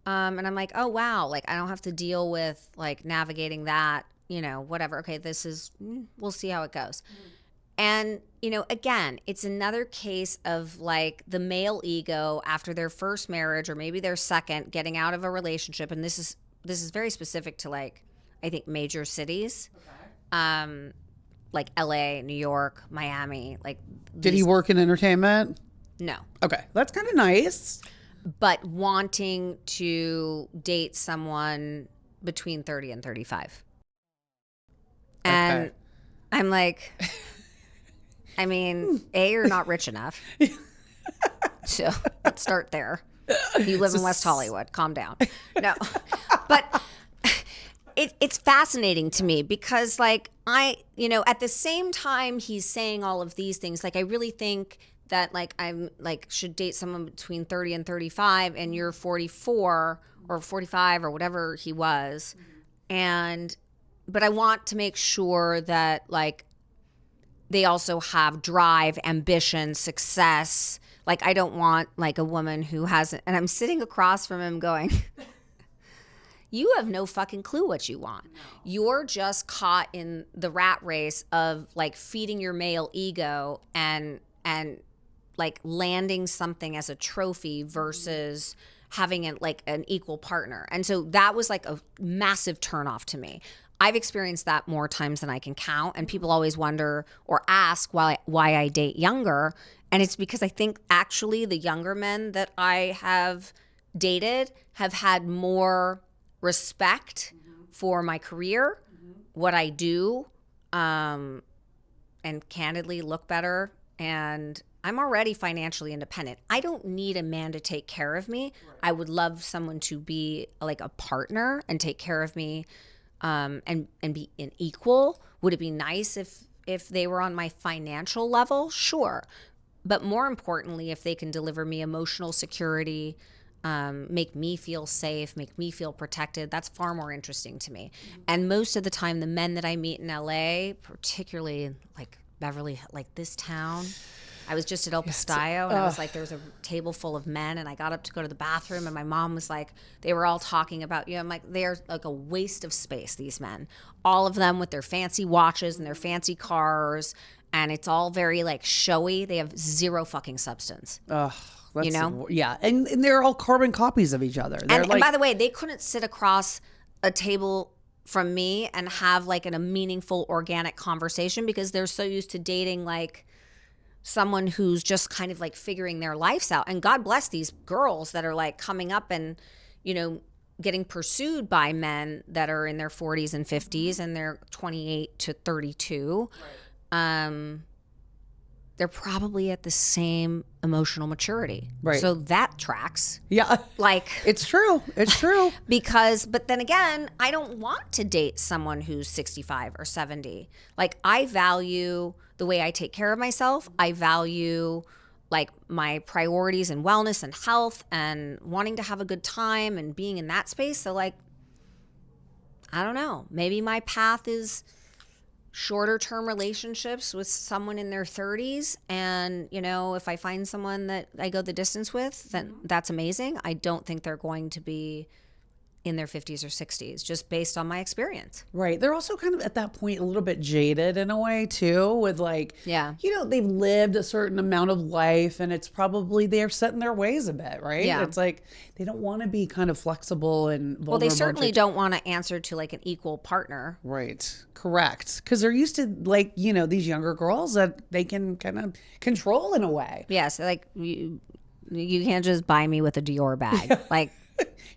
And I'm like, oh wow, like I don't have to deal with like navigating that, whatever. Okay, we'll see how it goes. And, again, it's another case of like the male ego after their first marriage or maybe their second, getting out of a relationship. And this is very specific to like, I think major cities. Okay. Like LA, New York, Miami, like. Did he work in entertainment? No. Okay. That's kind of nice. But wanting to date someone between 30 and 35. And okay. I'm like, I mean, A, you're not rich enough. So let's start there. You live in West Hollywood. Calm down. No. But it's fascinating to me because like at the same time he's saying all of these things, like I really think that like I'm like should date someone between 30 and 35 and you're 44 or 45 or whatever he was. But I want to make sure that like they also have drive, ambition, success. Like I don't want like a woman who hasn't, and I'm sitting across from him going, you have no fucking clue what you want. No. You're just caught in the rat race of like feeding your male ego and like landing something as a trophy versus having an equal partner. And so that was like a massive turnoff to me. I've experienced that more times than I can count. And people always wonder or ask why I date younger. And it's because I think actually the younger men that I have dated have had more respect for my career, what I do, and candidly look better. And I'm already financially independent. I don't need a man to take care of me. Right. I would love someone to be like a partner and take care of me, and be an equal. Would it be nice if they were on my financial level? Sure. But more importantly, if they can deliver me emotional security, make me feel safe, make me feel protected, that's far more interesting to me. Mm-hmm. And most of the time, the men that I meet in LA, particularly like Beverly, like this town, I was just at El Pastayo and I was like, there was a table full of men and I got up to go to the bathroom and my mom was like, they were all talking about you. I'm like, they're like a waste of space, these men. All of them with their fancy watches and their fancy cars, and it's all very like showy. They have zero fucking substance. Yeah. And they're all carbon copies of each other. And by the way, they couldn't sit across a table from me and have like a meaningful organic conversation because they're so used to dating like someone who's just kind of like figuring their lives out. And God bless these girls that are like coming up and, getting pursued by men that are in their 40s and 50s and they're 28 to 32. Right. They're probably at the same emotional maturity. Right. So that tracks. Yeah. Like it's true. It's true. But then again, I don't want to date someone who's 65 or 70. Like I value the way I take care of myself. I value like my priorities and wellness and health and wanting to have a good time and being in that space. So like, I don't know, maybe my path is shorter term relationships with someone in their 30s. And, if I find someone that I go the distance with, then that's amazing. I don't think they're going to be in their 50s or 60s, just based on my experience. Right. They're also kind of at that point a little bit jaded in a way too, with like, they've lived a certain amount of life and it's probably they're set in their ways a bit, right? Yeah. It's like they don't want to be kind of flexible and vulnerable. Well, they certainly don't want to answer to like an equal partner. Right. Correct. Because they're used to like, these younger girls that they can kind of control in a way. Yes. Like you can't just buy me with a Dior bag. Like,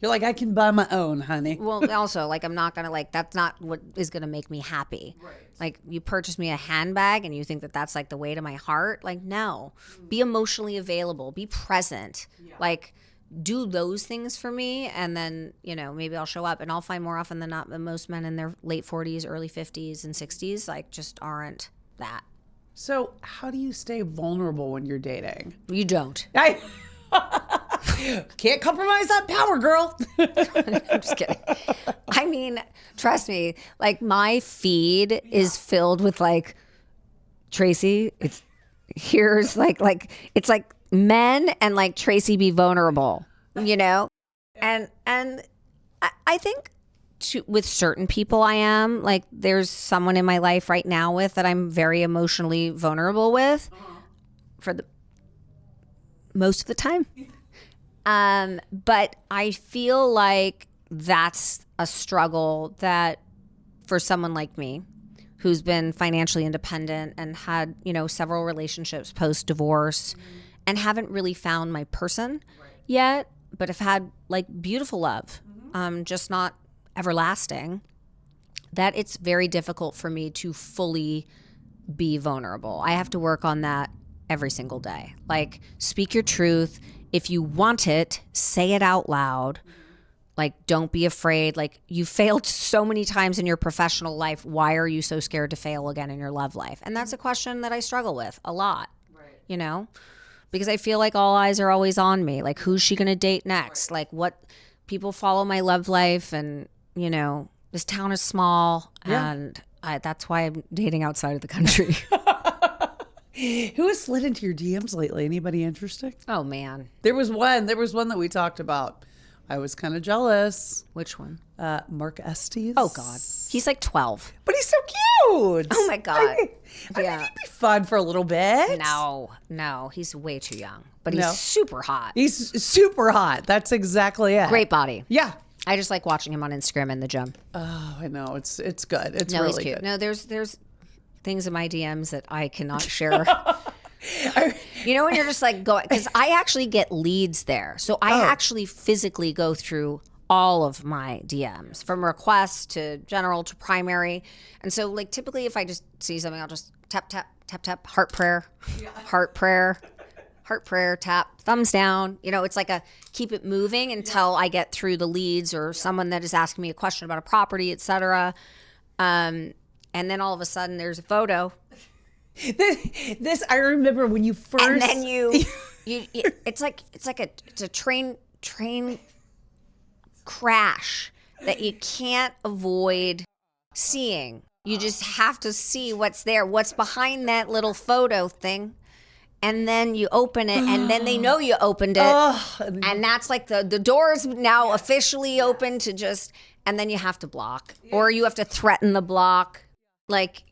you're like, I can buy my own, honey. Well, also, like, I'm not going to, like, that's not what is going to make me happy. Right. Like, you purchase me a handbag and you think that that's, like, the way to my heart. Like, no. Be emotionally available. Be present. Yeah. Like, do those things for me, and then, you know, maybe I'll show up, and I'll find more often than not that most men in their late 40s, early 50s, and 60s, like, just aren't that. So how do you stay vulnerable when you're dating? You don't. I can't compromise that power, girl. I'm just kidding. I mean, trust me, like, my feed is filled with, like, Tracy, here's like it's like men and like Tracy be vulnerable, you know? And I think with certain people I am, like, there's someone in my life right now with that I'm very emotionally vulnerable with for the most of the time. But I feel like that's a struggle that for someone like me, who's been financially independent and had, you know, several relationships post-divorce and haven't really found my person yet, but have had like beautiful love, just not everlasting, that it's very difficult for me to fully be vulnerable. I have to work on that every single day. Like, speak your truth. If you want it, say it out loud. Like, don't be afraid. Like, you failed so many times in your professional life. Why are you so scared to fail again in your love life? And that's a question that I struggle with a lot, you know, because I feel like all eyes are always on me. Like, who's she going to date next? Like, what people follow my love life. And, you know, this town is small and that's why I'm dating outside of the country. Who has slid into your DMs lately? Anybody interesting? Oh, man. There was one that we talked about. I was kind of jealous. Which one? Mark Estes. Oh, God. He's like 12. But he's so cute. Oh, my God. I mean, he'd be fun for a little bit. No. He's way too young. But he's super hot. He's super hot. That's exactly it. Great body. Yeah. I just like watching him on Instagram in the gym. Oh, I know. It's good. It's no, really he's cute. good. No, there's things in my DMs that I cannot share. You know, when you're just like going, because I actually get leads there. So I actually physically go through all of my DMs, from requests to general to primary. And so, like, typically if I just see something, I'll just tap, tap, tap, tap, heart prayer, tap, thumbs down. You know, it's like a keep it moving until I get through the leads or someone that is asking me a question about a property, et cetera. And then all of a sudden there's a photo. This I remember when you first. And then it's a train crash that you can't avoid seeing. You just have to see what's there, what's behind that little photo thing. And then you open it, and then they know you opened it. And that's like the door is now officially open to just, and then you have to block. Or you have to threaten the block. Like,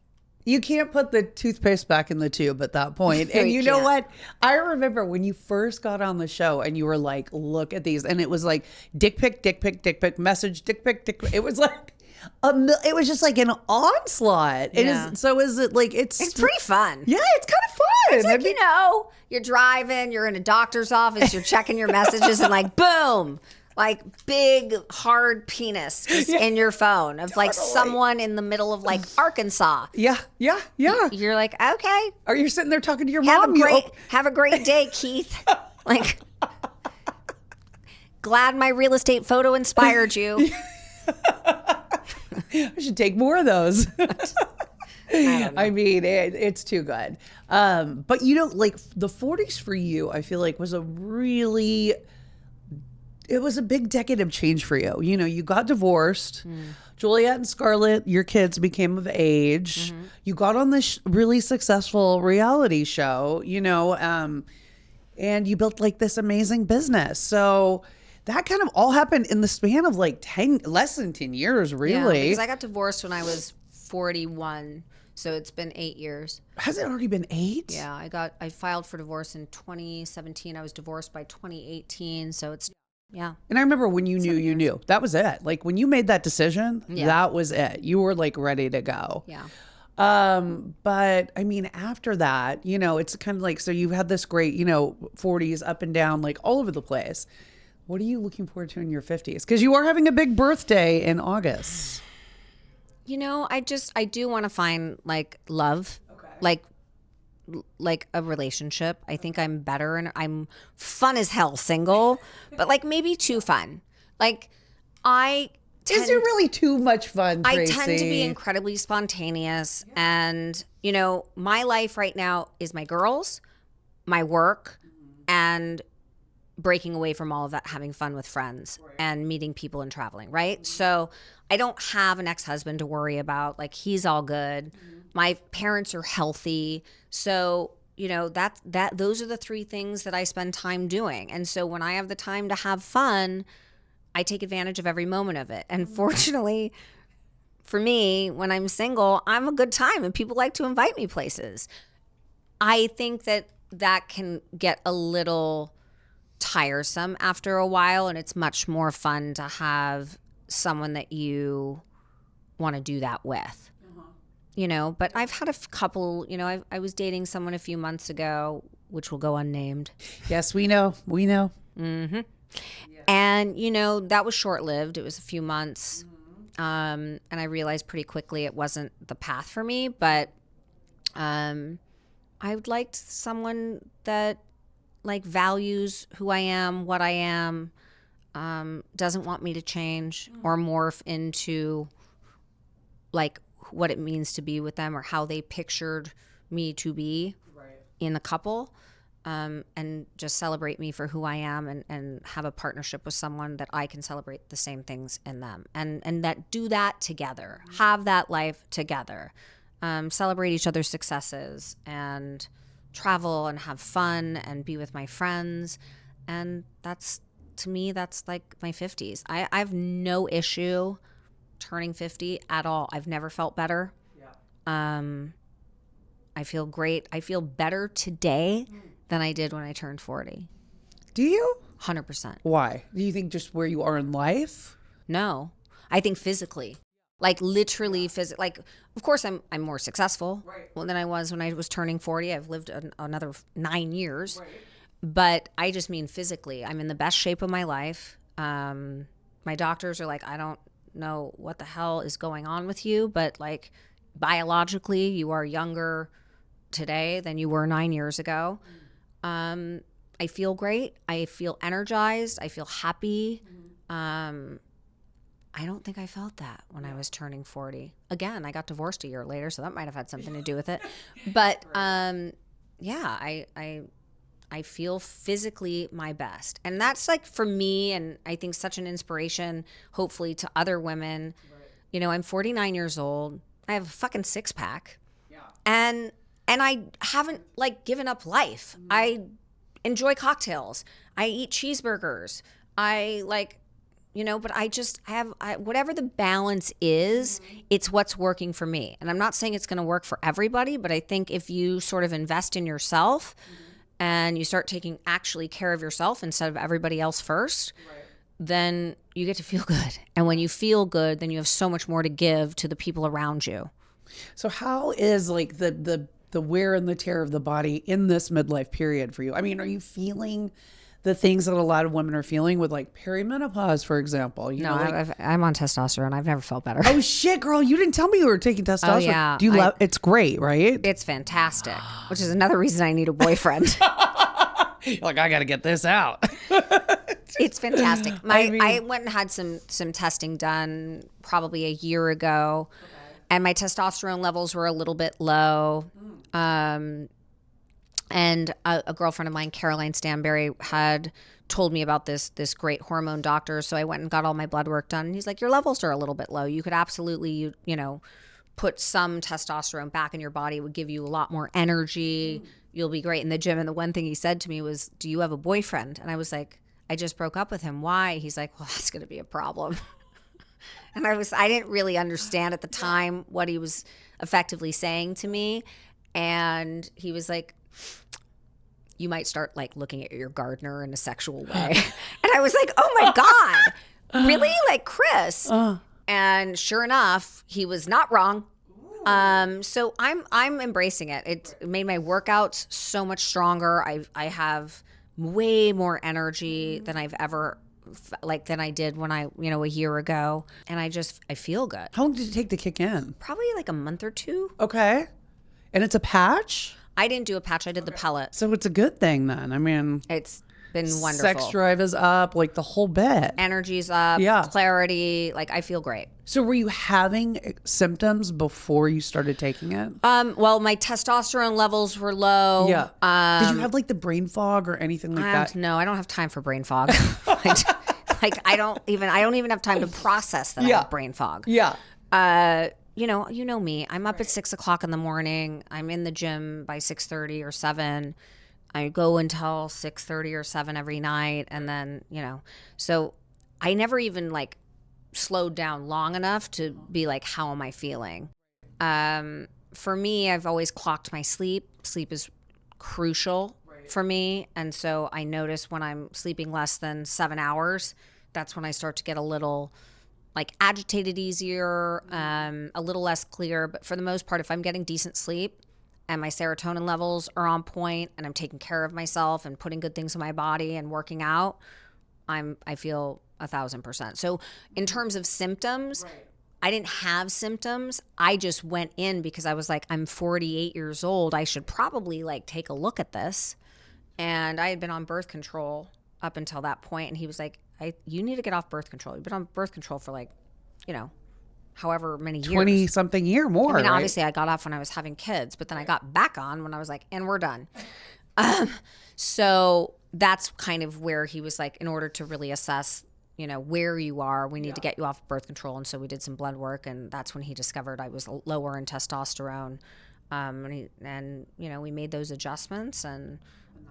you can't put the toothpaste back in the tube at that point. And you know what? I remember when you first got on the show and you were like, look at these. And it was like dick pic, message, dick pic. It was like, it was just like an onslaught. So is it like, it's pretty fun. Yeah, it's kind of fun. It's like, you know, you're driving, you're in a doctor's office, you're checking your messages, and like, boom. Like, big hard penis is in your phone of like someone in the middle of like Arkansas. Yeah. You're like, okay. Or you're sitting there talking to your mom. Have a great day, Keith. Like, glad my real estate photo inspired you. I should take more of those. I mean, it's too good. But you know, like the 40s for you, I feel like was it was a big decade of change for you. You know, you got divorced. Juliet and Scarlett, your kids became of age. You got on this really successful reality show, you know, and you built like this amazing business. So that kind of all happened in the span of like less than 10 years, really. Yeah, because I got divorced when I was 41. So it's been 8 years. Has it already been 8? Yeah, I filed for divorce in 2017. I was divorced by 2018. So it's, yeah. And I remember when you knew. That was it. Like when you made that decision, that was it. You were like ready to go. Yeah. But I mean, after that, you know, it's kind of like, so you had this great, you know, 40s up and down, like all over the place. What are you looking forward to in your 50s? Because you are having a big birthday in August. You know, I do want to find like love, like like a relationship. I think I'm better and I'm fun as hell single, but like maybe too fun. Like Is it really too much fun, Tracy? I tend to be incredibly spontaneous. And, you know, my life right now is my girls, my work, and breaking away from all of that, having fun with friends and meeting people and traveling, right? So I don't have an ex-husband to worry about. Like, he's all good. My parents are healthy. So, you know, those are the three things that I spend time doing. And so when I have the time to have fun, I take advantage of every moment of it. And fortunately for me, when I'm single, I'm a good time and people like to invite me places. I think that can get a little tiresome after a while, and it's much more fun to have someone that you want to do that with. You know, but I've had a couple, you know, I was dating someone a few months ago, which will go unnamed. Yes, we know. Mm-hmm. And, you know, that was short-lived. It was a few months. And I realized pretty quickly it wasn't the path for me. But I would like someone that, like, values who I am, what I am, doesn't want me to change or morph into, like, what it means to be with them or how they pictured me to be in a couple. And just celebrate me for who I am and have a partnership with someone that I can celebrate the same things in them and that do that together, have that life together, celebrate each other's successes and travel and have fun and be with my friends. And that's, to me, that's like my 50s. I have no issue turning 50 at all. I've never felt better. I feel great. I feel better today than I did when I turned 40. Do you? 100%. Why? Do you think just where you are in life? No. I think physically. Like literally physically. Like, of course I'm more successful than I was when I was turning 40. I've lived another 9 years. But I just mean physically. I'm in the best shape of my life. My doctors are like, I don't know what the hell is going on with you, but like biologically you are younger today than you were 9 years ago. I feel great. I feel energized. I feel happy. I don't think I felt that when I was turning 40. Again, I got divorced a year later, so that might have had something to do with it. But yeah, I feel physically my best. And that's like for me, and I think such an inspiration, hopefully, to other women. You know, I'm 49 years old. I have a fucking six-pack. And I haven't like given up life. I enjoy cocktails. I eat cheeseburgers. I like, you know, but I just have, whatever the balance is, it's what's working for me. And I'm not saying it's going to work for everybody, but I think if you sort of invest in yourself and you start taking actually care of yourself instead of everybody else first, then you get to feel good. And when you feel good, then you have so much more to give to the people around you. So how is like the wear and the tear of the body in this midlife period for you? I mean, are you feeling the things that a lot of women are feeling with like perimenopause, for example? You know, like, I'm on testosterone. I've never felt better. Oh shit, girl, you didn't tell me you were taking testosterone. Oh, yeah. Do you love it's great, right? It's fantastic, which is another reason I need a boyfriend. Like, I got to get this out. It's fantastic. I went and had some testing done probably a year ago. And my testosterone levels were a little bit low. And a girlfriend of mine, Caroline Stanberry, had told me about this great hormone doctor. So I went and got all my blood work done. And he's like, your levels are a little bit low. You could absolutely, you know, put some testosterone back in your body. It would give you a lot more energy. You'll be great in the gym. And the one thing he said to me was, do you have a boyfriend? And I was like, I just broke up with him. Why? He's like, well, that's going to be a problem. And I didn't really understand at the time what he was effectively saying to me. And he was like, you might start like looking at your gardener in a sexual way. And I was like, oh my God, really? Like Chris? And sure enough, he was not wrong. So I'm embracing it. It made my workouts so much stronger. I have way more energy than I've ever than I did when a year ago. And I feel good. How long did it take to kick in? Probably like a month or two. Okay. And it's a patch? I didn't do a patch. I did the pellet. So it's a good thing then. I mean, It's been wonderful. sex drive is up, like the whole bit. Energy's up. Yeah. Clarity. Like, I feel great. So were you having symptoms before you started taking it? Well, my testosterone levels were low. Yeah. Did you have like the brain fog or anything like that? No, I don't have time for brain fog. I don't even have time to process that I have brain fog. Yeah. You know me. I'm up at 6 o'clock in the morning. I'm in the gym by 6:30 or 7. I go until 6:30 or 7 every night, and then so I never even like slowed down long enough to be like, how am I feeling? For me, I've always clocked my sleep. Sleep is crucial for me, and so I notice when I'm sleeping less than 7 hours, that's when I start to get a little like agitated easier, a little less clear. But for the most part, if I'm getting decent sleep and my serotonin levels are on point and I'm taking care of myself and putting good things in my body and working out, I feel 1,000%. So in terms of symptoms, I didn't have symptoms. I just went in because I was like, I'm 48 years old. I should probably like take a look at this. And I had been on birth control up until that point. And he was like, you need to get off birth control. You've been on birth control for like, however many years. 20 something year more. I mean, obviously I got off when I was having kids, but then I got back on when I was like, and we're done. So that's kind of where he was like, in order to really assess, where you are, we need to get you off birth control. And so we did some blood work, and that's when he discovered I was lower in testosterone. And we made those adjustments, and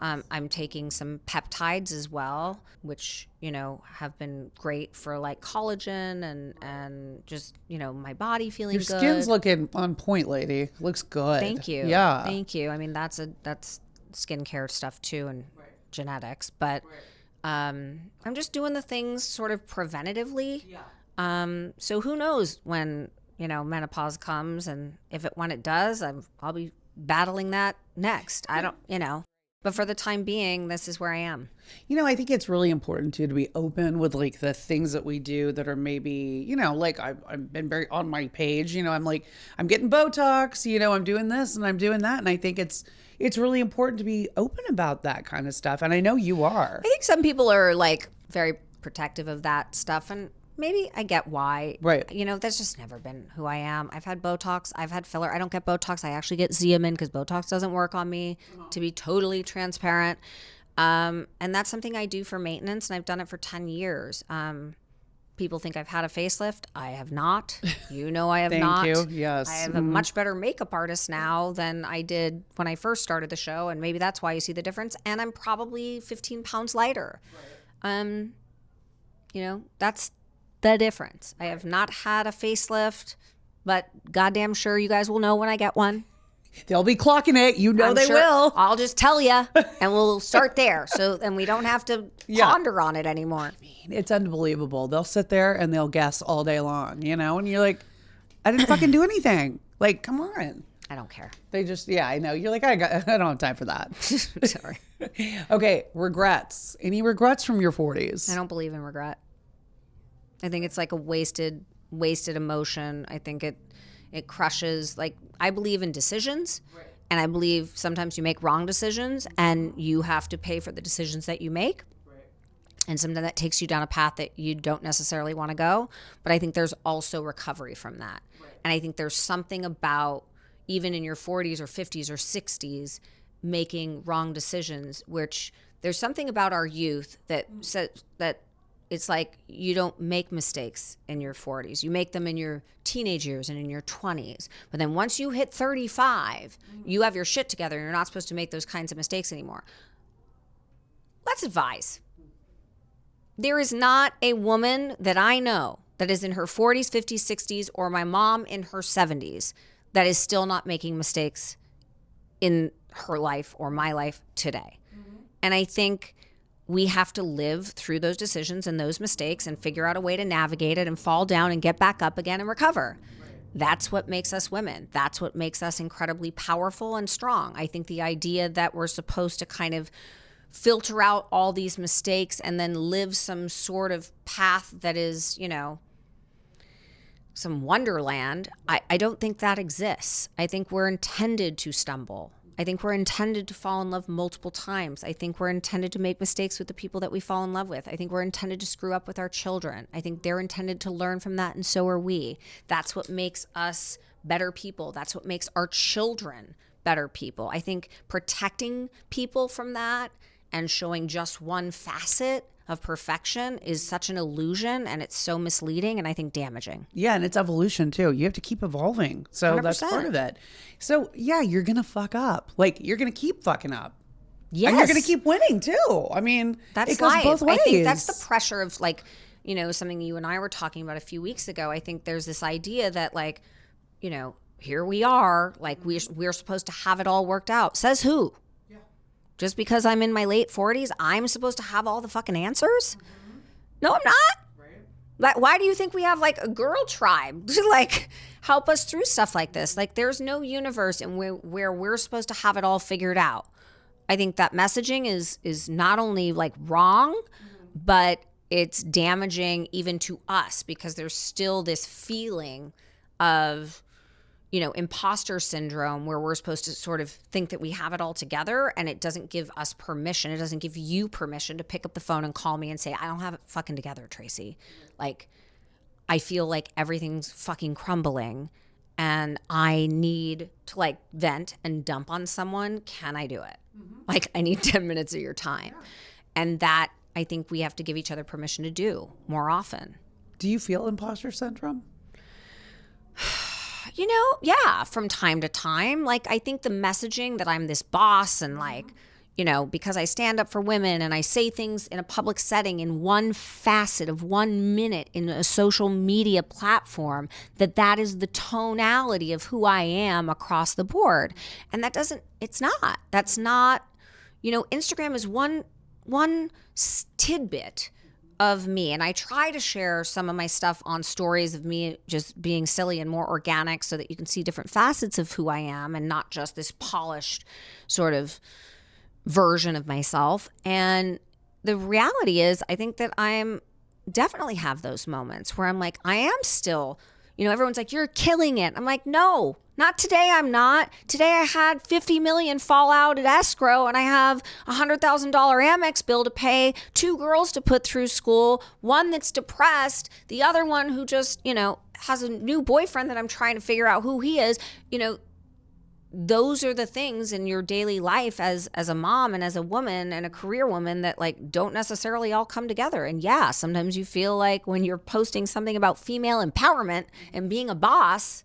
I'm taking some peptides as well, which, have been great for like collagen and just, my body feeling good. Your skin's looking on point, lady. Looks good. Thank you. Yeah. Thank you. I mean, that's skincare stuff too, and genetics, but I'm just doing the things sort of preventatively. So who knows when, menopause comes, and when it does, I'll be battling that next. I don't, but for the time being, this is where I am. I think it's really important too to be open with like the things that we do that are maybe, like I've been very on my page, I'm like, I'm getting Botox, I'm doing this and I'm doing that. And I think it's really important to be open about that kind of stuff. And I know you are. I think some people are like very protective of that stuff, and maybe I get why. Right. That's just never been who I am. I've had Botox. I've had filler. I don't get Botox. I actually get Xeomin because Botox doesn't work on me, to be totally transparent. And that's something I do for maintenance, and I've done it for 10 years. People think I've had a facelift. I have not. I have not. Thank you. Yes. I have a much better makeup artist now than I did when I first started the show, and maybe that's why you see the difference. And I'm probably 15 pounds lighter. Right. That's the difference. I have not had a facelift, but goddamn sure you guys will know when I get one. They'll be clocking it. They will. I'll just tell you, and we'll start there. So then we don't have to ponder on it anymore. It's unbelievable. They'll sit there and they'll guess all day long, and you're like, I didn't fucking do anything. Like, come on. I don't care. They just, I know. You're like, I don't have time for that. Sorry. Okay, regrets. Any regrets from your 40s? I don't believe in regret. I think it's like a wasted emotion. I think it crushes. Like, I believe in decisions, and I believe sometimes you make wrong decisions, and you have to pay for the decisions that you make. And sometimes that takes you down a path that you don't necessarily want to go. But I think there's also recovery from that. And I think there's something about, even in your 40s or 50s or 60s, making wrong decisions, which there's something about our youth that says that it's like you don't make mistakes in your 40s. You make them in your teenage years and in your 20s. But then once you hit 35, you have your shit together, and you're not supposed to make those kinds of mistakes anymore. Let's advise. There is not a woman that I know that is in her 40s, 50s, 60s, or my mom in her 70s that is still not making mistakes in her life or my life today. And I think we have to live through those decisions and those mistakes and figure out a way to navigate it and fall down and get back up again and recover. That's what makes us women. That's what makes us incredibly powerful and strong. I think the idea that we're supposed to kind of filter out all these mistakes and then live some sort of path that is, some wonderland, I don't think that exists. I think we're intended to stumble. I think we're intended to fall in love multiple times. I think we're intended to make mistakes with the people that we fall in love with. I think we're intended to screw up with our children. I think they're intended to learn from that, and so are we. That's what makes us better people. That's what makes our children better people. I think protecting people from that and showing just one facet of perfection is such an illusion, and it's so misleading and I think damaging. Yeah, and it's evolution too. You have to keep evolving. So 100%. That's part of it. So yeah, you're going to fuck up. Like, you're going to keep fucking up. Yes. And you're going to keep winning too. I mean, that's it goes life. both ways. I think that's the pressure of, like, you know, something you and I were talking about a few weeks ago. I think there's this idea that, like, you know, here we are, like we're supposed to have it all worked out. Says who? Just because I'm in my late 40s, I'm supposed to have all the fucking answers? Mm-hmm. No, I'm not. Right. Like, why do you think we have like a girl tribe to like help us through stuff like this? Like, there's no universe in where we're supposed to have it all figured out. I think that messaging is not only like wrong, but it's damaging even to us, because there's still this feeling of, you know, imposter syndrome, where we're supposed to sort of think that we have it all together, and it doesn't give us permission. It doesn't give you permission to pick up the phone and call me and say, I don't have it fucking together, Tracy. Like, I feel like everything's fucking crumbling and I need to like vent and dump on someone. Can I do it? Mm-hmm. Like, I need 10 minutes of your time. Yeah. And that, I think we have to give each other permission to do more often. Do you feel imposter syndrome? You know, yeah, from time to time. Like, I think the messaging that I'm this boss and like, you know, because I stand up for women and I say things in a public setting in one facet of 1 minute in a social media platform, that is the tonality of who I am across the board. And that's not, you know, Instagram is one tidbit of me, and I try to share some of my stuff on stories of me just being silly and more organic, so that you can see different facets of who I am and not just this polished sort of version of myself. And the reality is, I think that I'm definitely have those moments where I'm like, I am still, you know, everyone's like, you're killing it. I'm like, no, not today. I'm not. Today I had 50 million fall out at escrow, and I have $100,000 Amex bill to pay, 2 girls to put through school, one that's depressed, the other one who just, you know, has a new boyfriend that I'm trying to figure out who he is. You know, those are the things in your daily life as a mom and as a woman and a career woman that like don't necessarily all come together. And yeah, sometimes you feel like when you're posting something about female empowerment and being a boss,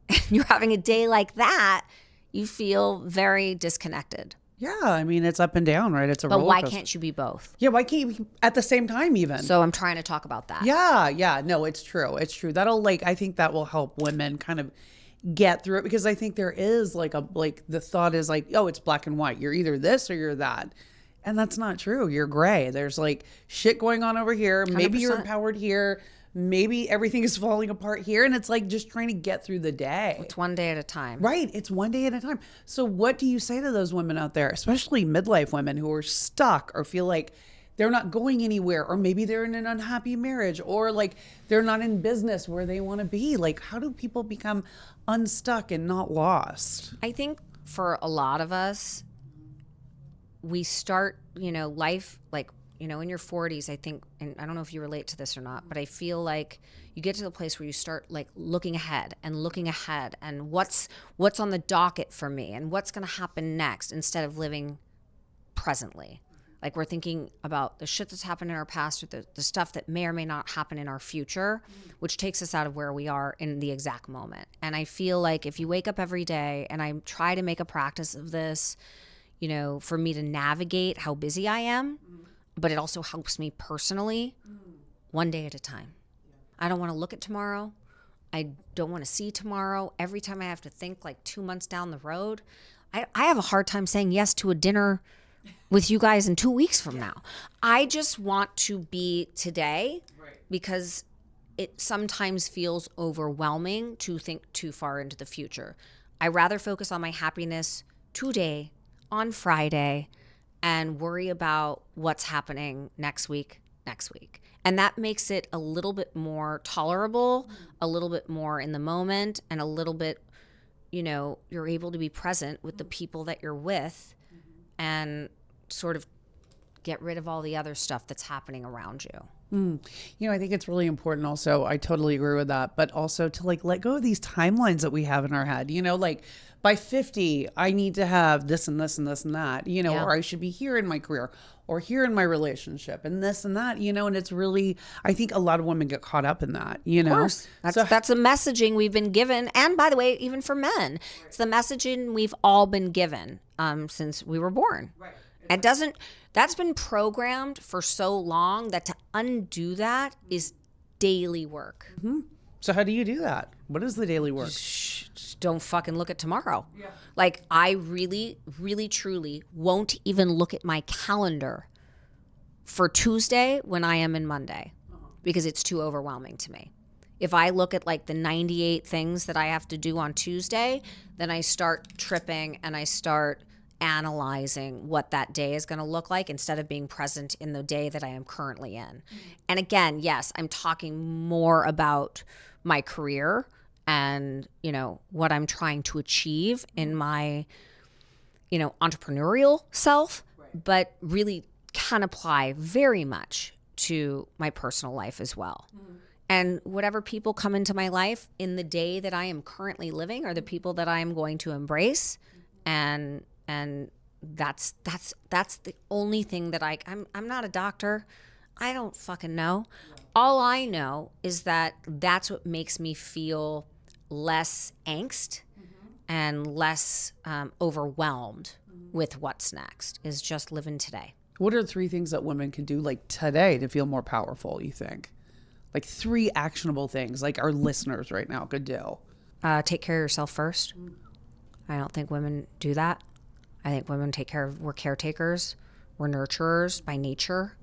and you're having a day like that, you feel very disconnected. Yeah, I mean, it's up and down, right? It's a roller coaster. But why coaster. can't you be both? Yeah, why can't you be at the same time even? So I'm trying to talk about that. Yeah, no, it's true. It's true. I think that will help women kind of get through it, because I think there is the thought is like, oh, it's black and white. You're either this or you're that. And that's not true. You're gray. There's like shit going on over here. 100%. Maybe you're empowered here. Maybe everything is falling apart here, and it's like just trying to get through the day. It's one day at a time. Right. It's one day at a time. So what do you say to those women out there, especially midlife women who are stuck or feel like they're not going anywhere, or maybe they're in an unhappy marriage, or like they're not in business where they want to be? Like, how do people become unstuck and not lost? I think for a lot of us, we start, you know, life like, you know, in your 40s, I think, and I don't know if you relate to this or not, but I feel like you get to the place where you start like looking ahead and what's on the docket for me and what's going to happen next, instead of living presently. Like, we're thinking about the shit that's happened in our past, or the stuff that may or may not happen in our future, which takes us out of where we are in the exact moment. And I feel like if you wake up every day, and I try to make a practice of this, you know, for me to navigate how busy I am, but it also helps me personally, one day at a time. I don't want to look at tomorrow. I don't want to see tomorrow. Every time I have to think like 2 months down the road, I have a hard time saying yes to a dinner with you guys in 2 weeks from now. I just want to be today, because it sometimes feels overwhelming to think too far into the future. I rather focus on my happiness today, on Friday, and worry about what's happening next week. And that makes it a little bit more tolerable, a little bit more in the moment, and a little bit you're able to be present with the people that you're with and sort of get rid of all the other stuff that's happening around you. I think it's really important also. I totally agree with that. But also to like let go of these timelines that we have in our head, like by 50, I need to have this and this and this and that, or I should be here in my career or here in my relationship and this and that, and it's really, I think a lot of women get caught up in that, Of course. That's the messaging we've been given. And by the way, even for men, it's the messaging we've all been given since we were born. Right. That's been programmed for so long that to undo that is daily work. Mm-hmm. So how do you do that? What is the daily work? Just don't fucking look at tomorrow. Yeah. Like I really, really, truly won't even look at my calendar for Tuesday when I am in Monday because it's too overwhelming to me. If I look at like the 98 things that I have to do on Tuesday, then I start tripping and I start analyzing what that day is going to look like instead of being present in the day that I am currently in. And again, yes, I'm talking more about my career and, what I'm trying to achieve in my, entrepreneurial self, but really can apply very much to my personal life as well. And whatever people come into my life in the day that I am currently living are the people that I am going to embrace and that's the only thing that I'm not a doctor. I don't fucking know. All I know is that that's what makes me feel less angst and less overwhelmed with what's next is just living today. What are 3 things that women can do like today to feel more powerful, you think? Like 3 actionable things like our listeners right now could do. Take care of yourself first. I don't think women do that. I think women we're caretakers, we're nurturers by nature.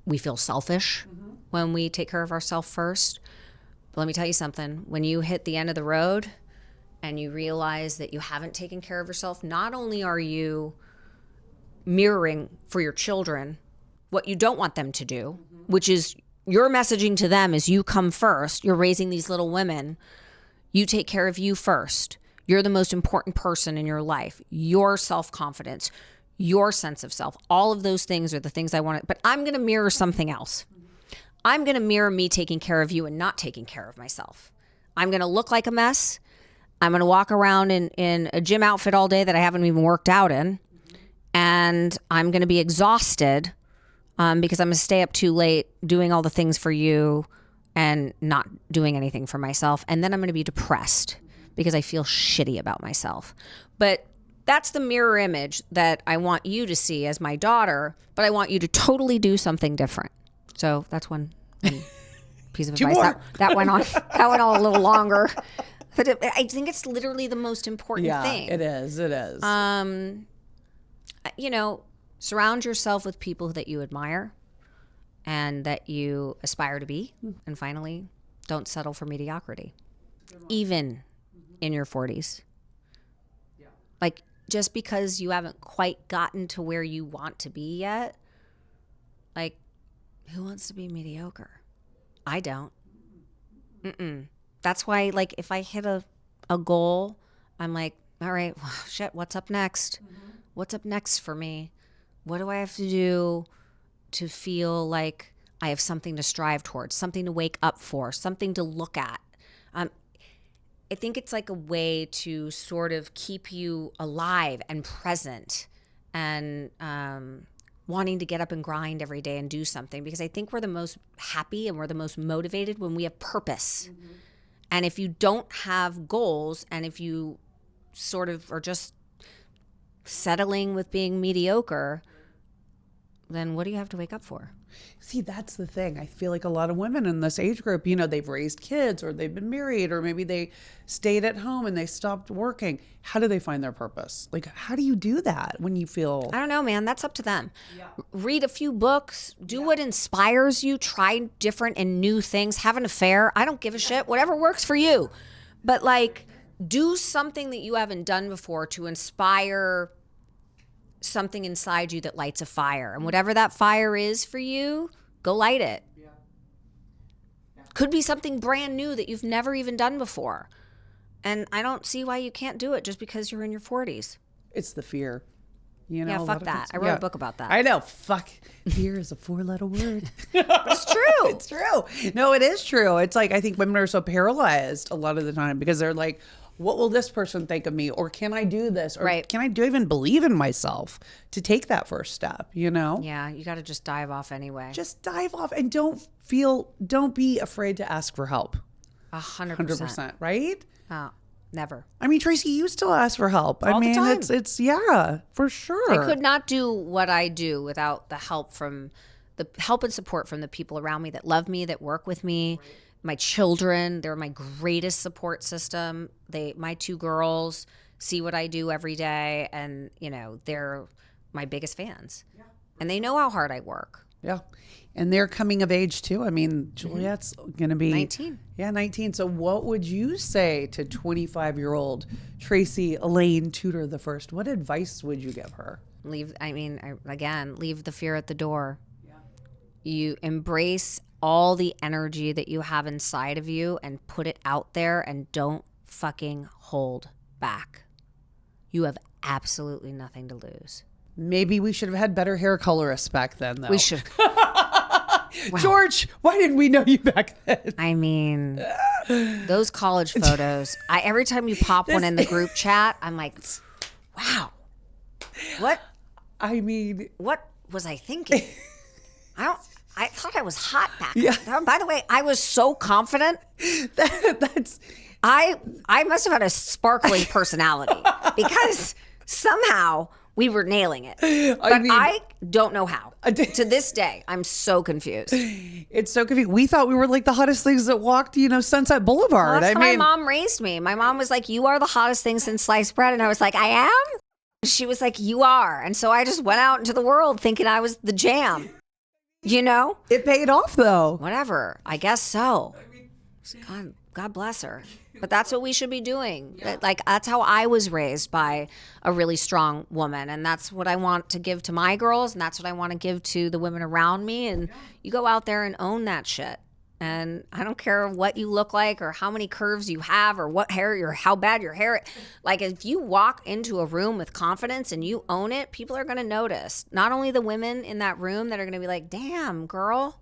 We feel selfish when we take care of ourselves first. But let me tell you something, when you hit the end of the road and you realize that you haven't taken care of yourself, not only are you mirroring for your children what you don't want them to do, which is your messaging to them is you come first, you're raising these little women, you take care of you first. You're the most important person in your life. Your self-confidence, your sense of self, all of those things are the things I want. But I'm going to mirror something else. I'm going to mirror me taking care of you and not taking care of myself. I'm going to look like a mess. I'm going to walk around in a gym outfit all day that I haven't even worked out in. And I'm going to be exhausted because I'm going to stay up too late doing all the things for you and not doing anything for myself. And then I'm going to be depressed because I feel shitty about myself. But that's the mirror image that I want you to see as my daughter, but I want you to totally do something different. So that's one piece of advice. That went on. That went on a little longer. But I think it's literally the most important thing. Yeah, it is. It is. Surround yourself with people that you admire and that you aspire to be. And finally, don't settle for mediocrity. Even in your 40s. Yeah. Like, just because you haven't quite gotten to where you want to be yet, like, who wants to be mediocre? I don't. That's why, like, if I hit a goal, I'm like, all right, well, shit, what's up next? What's up next for me? What do I have to do to feel like I have something to strive towards, something to wake up for, something to look at? I think it's like a way to sort of keep you alive and present and wanting to get up and grind every day and do something, because I think we're the most happy and we're the most motivated when we have purpose. And if you don't have goals and if you sort of are just settling with being mediocre, then what do you have to wake up for? See, that's the thing. I feel like a lot of women in this age group, they've raised kids or they've been married or maybe they stayed at home and they stopped working. How do they find their purpose? Like, how do you do that when you feel... I don't know, man. That's up to them. Yeah. Read a few books. Do what inspires you. Try different and new things. Have an affair. I don't give a shit. Whatever works for you. But, like, do something that you haven't done before to inspire something inside you that lights a fire. And whatever that fire is for you, go light it. Yeah. Could be something brand new that you've never even done before. And I don't see why you can't do it just because you're in your 40s. It's the fear. You know, Yeah, fuck that. I wrote a book about that. I know. Fuck. Fear is a 4-letter word. It's true. It's true. No, it is true. It's like, I think women are so paralyzed a lot of the time because they're like, what will this person think of me? Or can I do this? Or Right. can I even believe in myself to take that first step? You know? Yeah, you got to just dive off anyway. Just dive off and don't be afraid to ask for help. 100%. 100%, right? Oh, never. I mean, Tracy, you still ask for help. All the time. It's yeah, for sure. I could not do what I do without the help and support from the people around me that love me, that work with me. Right. My children, they're my greatest support system. My 2 girls see what I do every day, and they're my biggest fans. Yeah. And they know how hard I work. Yeah. And they're coming of age too. I mean, Juliet's going to be 19. Yeah, 19. So what would you say to 25-year-old Tracy Elaine Tutor the first? What advice would you give her? Leave the fear at the door. Yeah. You embrace all the energy that you have inside of you and put it out there, and don't fucking hold back. You have absolutely nothing to lose. Maybe we should have had better hair colorists back then, though. We should. Wow. George, why didn't we know you back then? I mean, those college photos, every time you pop one in the group chat, I'm like, wow, what was I thinking? I thought I was hot back then. By the way, I was so confident. I must have had a sparkling personality because somehow we were nailing it. I don't know how. To this day, I'm so confused. It's so confusing. We thought we were like the hottest things that walked, Sunset Boulevard. Well, that's how my mom raised me. My mom was like, you are the hottest thing since sliced bread. And I was like, I am? She was like, you are. And so I just went out into the world thinking I was the jam. It paid off, though. Whatever. I guess so. God bless her. But that's what we should be doing. Yeah. That's how I was raised, by a really strong woman. And that's what I want to give to my girls. And that's what I want to give to the women around me. And you go out there and own that shit. And I don't care what you look like or how many curves you have or what hair how bad your hair. Like, if you walk into a room with confidence and you own it, people are going to notice. Not only the women in that room that are going to be like, damn, girl,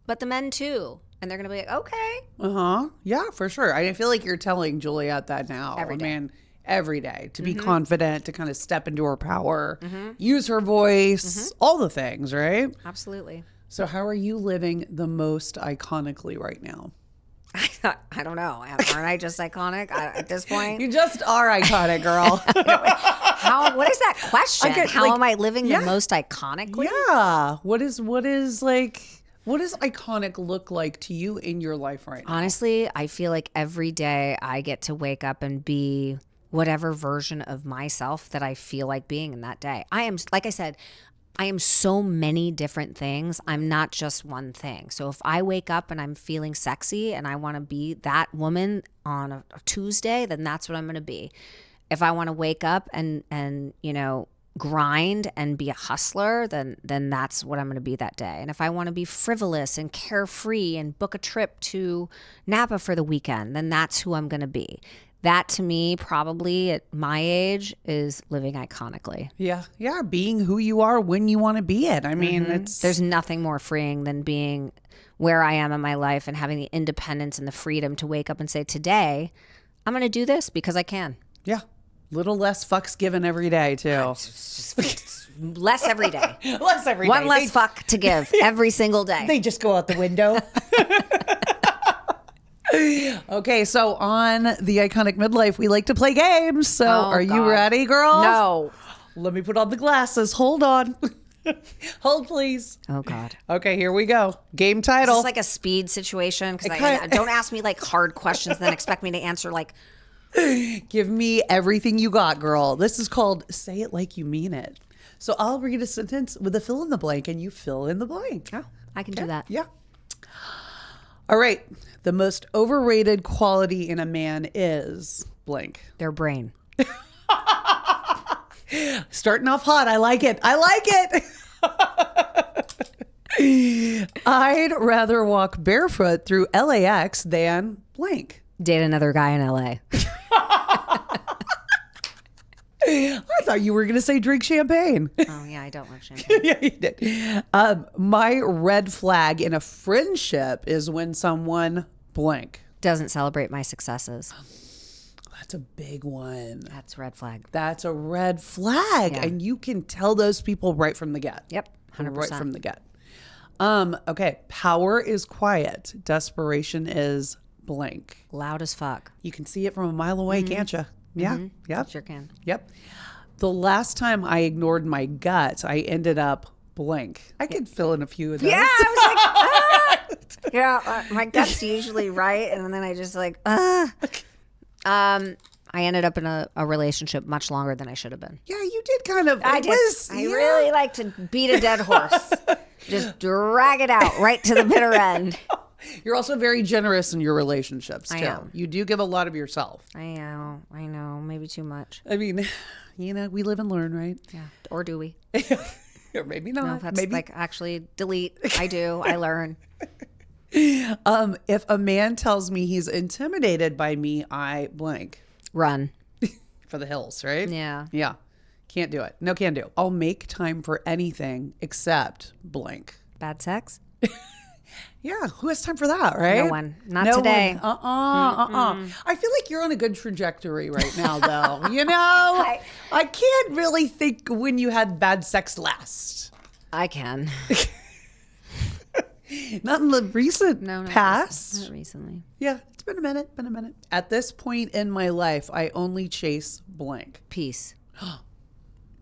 but the men too. And they're going to be like, okay. Yeah, for sure. I feel like you're telling Juliet that now. Every day. Every day. To be confident, to kind of step into her power, use her voice, all the things, right? Absolutely. So how are you living the most iconically right now? I don't know. Aren't I just iconic at this point? You just are iconic, girl. What is that question? How am I living the most iconically? Yeah. What does iconic look like to you in your life right now? Honestly, I feel like every day I get to wake up and be whatever version of myself that I feel like being in that day. I am, like I said, I am so many different things. I'm not just one thing. So if I wake up and I'm feeling sexy and I want to be that woman on a Tuesday, then that's what I'm going to be. If I want to wake up and grind and be a hustler, then that's what I'm going to be that day. And if I want to be frivolous and carefree and book a trip to Napa for the weekend, then that's who I'm going to be. That, to me, probably at my age, is living iconically. Yeah. Being who you are when you want to be it. I mean, there's nothing more freeing than being where I am in my life and having the independence and the freedom to wake up and say, today, I'm going to do this because I can. Yeah. Little less fucks given every day, too. Less every day. Less every day. One less fuck to give every single day. They just go out the window. Okay, so on the Iconic Midlife, we like to play games. So are you ready, girl? No. Let me put on the glasses. Hold on. Hold, please. Oh, God. Okay, here we go. Game title. Is this like a speed situation? Because don't ask me like hard questions and then expect me to answer like... Give me everything you got, girl. This is called Say It Like You Mean It. So I'll read a sentence with a fill in the blank and you fill in the blank. Oh, I can do that. Yeah. All right. The most overrated quality in a man is blank. Their brain. Starting off hot. I like it. I'd rather walk barefoot through LAX than blank. Date another guy in LA. I thought you were going to say drink champagne. Oh, yeah, I don't love champagne. Yeah, you did. My red flag in a friendship is when someone blank. Doesn't celebrate my successes. That's a big one. That's a red flag. That's a red flag. Yeah. And you can tell those people right from the get. Yep, 100%. Right from the get. Okay. Power is quiet. Desperation is blank. Loud as fuck. You can see it from a mile away, can't you? Yeah. Yep. Sure can. Yep. The last time I ignored my gut, I ended up blank. I could fill in a few of those. Yeah, I was like, ah! Yeah, my gut's usually right, and then I just like, ah. I ended up in a relationship much longer than I should have been. Yeah, you did kind of. I did. I really like to beat a dead horse. Just drag it out right to the bitter end. You're also very generous in your relationships, too. I am. You do give a lot of yourself. I know. Maybe too much. I mean, we live and learn, right? Yeah. Or do we? Or maybe not. No, that's maybe. like actually delete. I do. I learn. If a man tells me he's intimidated by me, I blank. Run. For the hills, right? Yeah. Yeah. Can't do it. No can do. I'll make time for anything except blank. Bad sex? Yeah. Who has time for that, right? No one. Not today. I feel like you're on a good trajectory right now, though. I can't really think when you had bad sex last. I can. Not in the recent past. Not recently. Yeah, it's been a minute. At this point in my life, I only chase blank. Peace.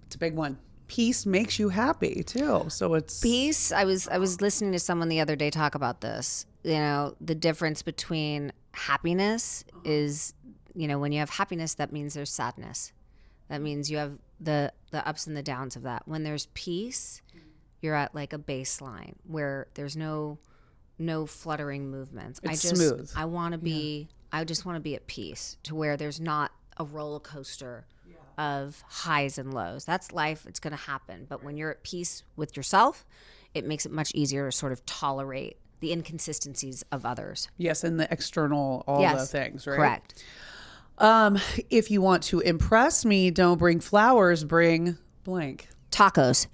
It's a big one. Peace makes you happy too. So it's peace. I was listening to someone the other day talk about this. The difference between happiness is, when you have happiness, that means there's sadness. That means you have the ups and the downs of that. When there's peace, you're at like a baseline where there's no fluttering movements. It's smooth. I just want to be at peace to where there's not a roller coaster of highs and lows. That's life. It's going to happen. But when you're at peace with yourself, it makes it much easier to sort of tolerate the inconsistencies of others. Yes, and the external, the things, right? Correct. If you want to impress me, don't bring flowers, bring blank. Tacos.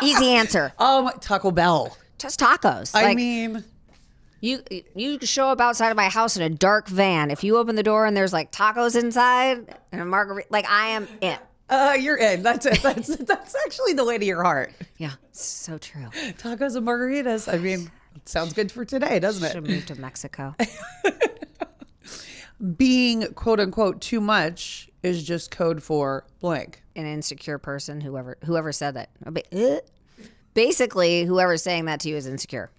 Easy answer. Taco Bell. Just tacos. I mean... You show up outside of my house in a dark van. If you open the door and there's like tacos inside and a margarita, like I am in. You're in. That's it. That's actually the way to your heart. Yeah, so true. Tacos and margaritas. I mean, it sounds good for today, doesn't it? Should move to Mexico. Being quote unquote too much is just code for blank. An insecure person, whoever said that. Basically, whoever's saying that to you is insecure.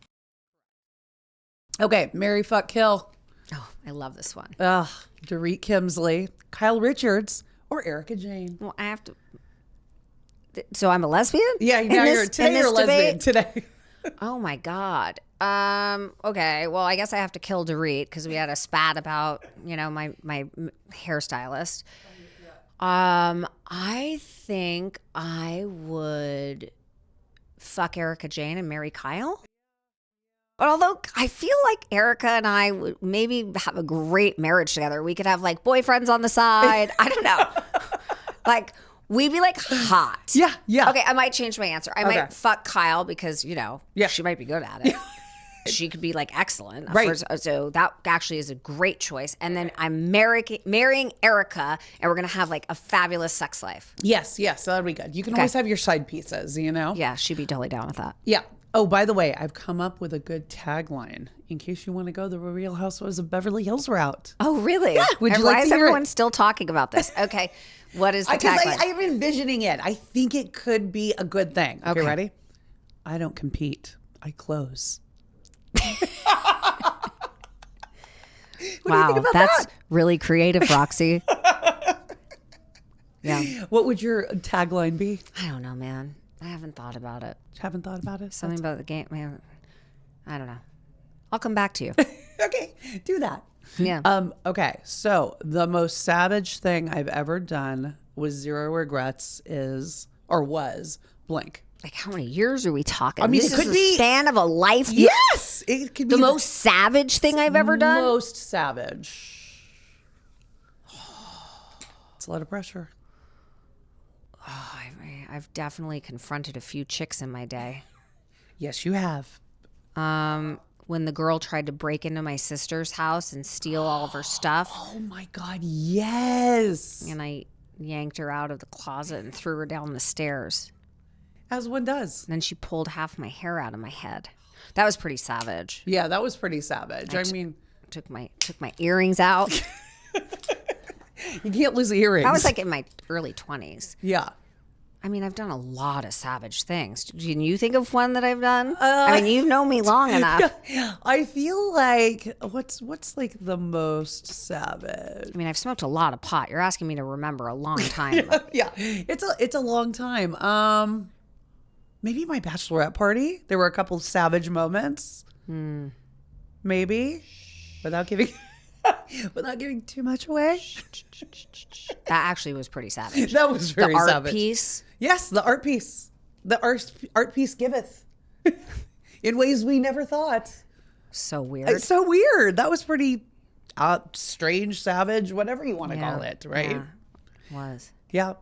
Okay, marry, fuck, kill. Oh, I love this one. Dorit Kimsley, Kyle Richards, or Erica Jane. Well, I have to. So I'm a lesbian? Yeah, now you're a lesbian today. Oh my God. Okay. Well, I guess I have to kill Dorit because we had a spat about, my hairstylist. I think I would fuck Erica Jane and marry Kyle. But although I feel like Erica and I would maybe have a great marriage together. We could have like boyfriends on the side. I don't know. Like we'd be like hot. Yeah. Okay, I might change my answer. I might fuck Kyle because, she might be good at it. She could be like excellent. Right. So that actually is a great choice. And then I'm marrying Erica and we're going to have like a fabulous sex life. Yes. That'd be good. You can always have your side pieces, Yeah, she'd be totally down with that. Yeah. Oh, by the way, I've come up with a good tagline in case you want to go the Real Housewives of Beverly Hills route. Oh, really? Yeah. Would you Why like is to hear everyone it? still talking about this? Okay. What is the Because tagline? I'm envisioning it. I think it could be a good thing. Okay, ready? I don't compete. I close. Wow, that's really creative, Roxy. Yeah. What would your tagline be? I don't know, man. I haven't thought about it. Haven't thought about it? Something about the game, man. I don't know. I'll come back to you. Okay, do that. Yeah. Okay, so the most savage thing I've ever done with zero regrets was blank. Like how many years are we talking? I mean, this it could is be the span of a life. Yes, it could be the most savage thing I've ever done. Most savage. It's a lot of pressure. Oh, I've definitely confronted a few chicks in my day. Yes, you have. When the girl tried to break into my sister's house and steal all of her stuff, Oh my God, yes. and I yanked her out of the closet and threw her down the stairs. As one does. And then she pulled half my hair out of my head. That was pretty savage. Yeah, that was pretty savage. I mean, took my earrings out. you can't lose earrings. I was like in my early 20s. Yeah. I mean, I've done a lot of savage things. Can you think of one that I've done? I mean, you've known me long enough. I feel like what's like the most savage? I mean, I've smoked a lot of pot. You're asking me to remember a long time. Yeah, it's a long time. Maybe my bachelorette party. There were a couple of savage moments. Maybe, without giving too much away. That actually was pretty savage. That was very the art savage. piece. Yes, the art piece. The art piece giveth in ways we never thought. So weird. It's so weird. That was pretty strange, savage, whatever you want to call it, right? Yeah, was. Yeah.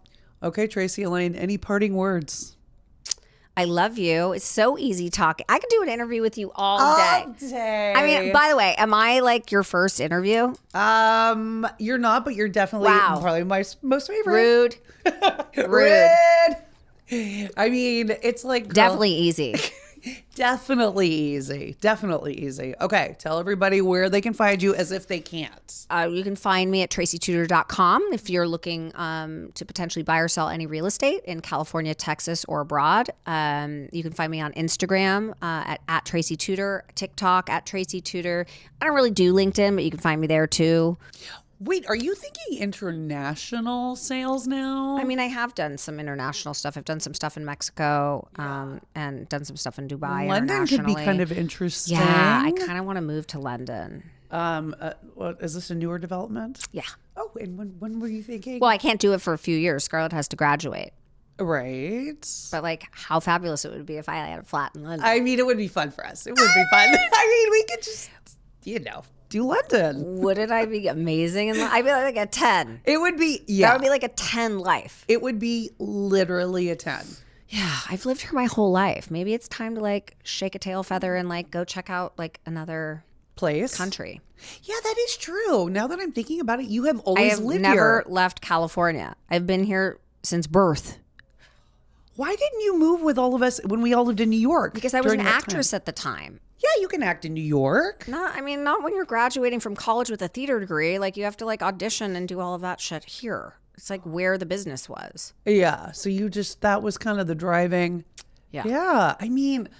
Okay, Tracy Elaine, any parting words? I love you. It's so easy talking. I could do an interview with you all day. All day. I mean, by the way, am I like your first interview? You're not, but you're definitely probably my most favorite. Rude. Rude. I mean, it's like Definitely easy. Definitely easy. Definitely easy. Okay, tell everybody where they can find you as if they can't. You can find me at tracytutor.com if you're looking to potentially buy or sell any real estate in California, Texas, or abroad. You can find me on Instagram at Tracy Tutor, TikTok at Tracy Tutor. I don't really do LinkedIn, but you can find me there too. Wait, are you thinking international sales now? I mean, I have done some international stuff. I've done some stuff in Mexico and done some stuff in Dubai. London could be kind of interesting. Yeah, I kind of want to move to London. What, is this a newer development? Yeah. Oh, and when were you thinking? Well, I can't do it for a few years. Scarlett has to graduate. Right. But like, how fabulous it would be if I had a flat in London. I mean, it would be fun for us. It would be fun. I mean, we could just, do London. Wouldn't I be amazing? I'd be like a 10. It would be, yeah. That would be like a 10 life. It would be literally a 10. Yeah, I've lived here my whole life. Maybe it's time to like shake a tail feather and like go check out like another place, country. Yeah, that is true. Now that I'm thinking about it, you have always lived here. I have never left California. I've been here since birth. Why didn't you move with all of us when we all lived in New York? Because I was an actress at the time. Yeah, you can act in New York. Not when you're graduating from college with a theater degree. Like you have to like audition and do all of that shit here. It's like where the business was. Yeah. So that was kind of the driving. Yeah. Yeah. I mean,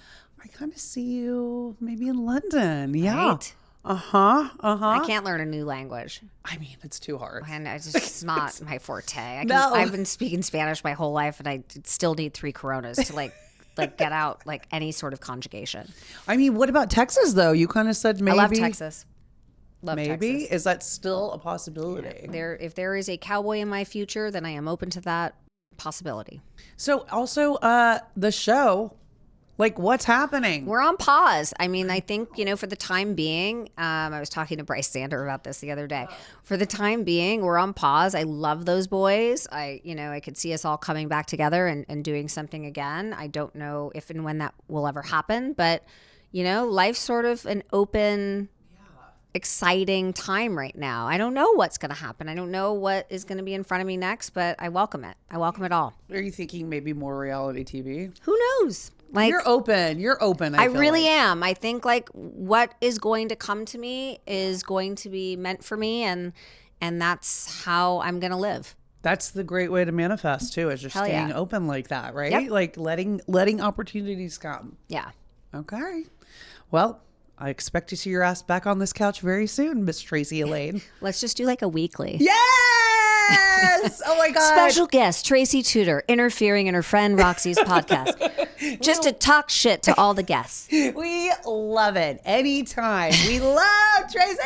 I kind of see you maybe in London. Yeah. Right? I can't learn a new language. I mean, it's too hard. And it's not my forte. I've been speaking Spanish my whole life and I still need 3 Coronas to like get out like any sort of conjugation. I mean, what about Texas though? You kind of said maybe. I love Texas. Maybe Texas. Is that still a possibility? Yeah. If there is a cowboy in my future, then I am open to that possibility. So also the show, like what's happening? We're on pause. I mean, I think, for the time being, I was talking to Bryce Sander about this the other day. For the time being, we're on pause. I love those boys. I could see us all coming back together and doing something again. I don't know if and when that will ever happen, but life's sort of an open, exciting time right now. I don't know what's going to happen. I don't know what is going to be in front of me next, but I welcome it. I welcome it all. Are you thinking maybe more reality TV? Who knows? Like, You're open. I really am. I think like what is going to come to me is going to be meant for me, and that's how I'm going to live. That's the great way to manifest too, is just staying open like that, right? Yep. Like letting opportunities come. Yeah. Okay. Well, I expect to see your ass back on this couch very soon, Miss Tracy Elaine. Let's just do like a weekly. Yes! Oh my God. Special guest, Tracy Tutor, interfering in her friend Roxy's podcast. Just to talk shit to all the guests. We love it. Anytime. We love Tracy.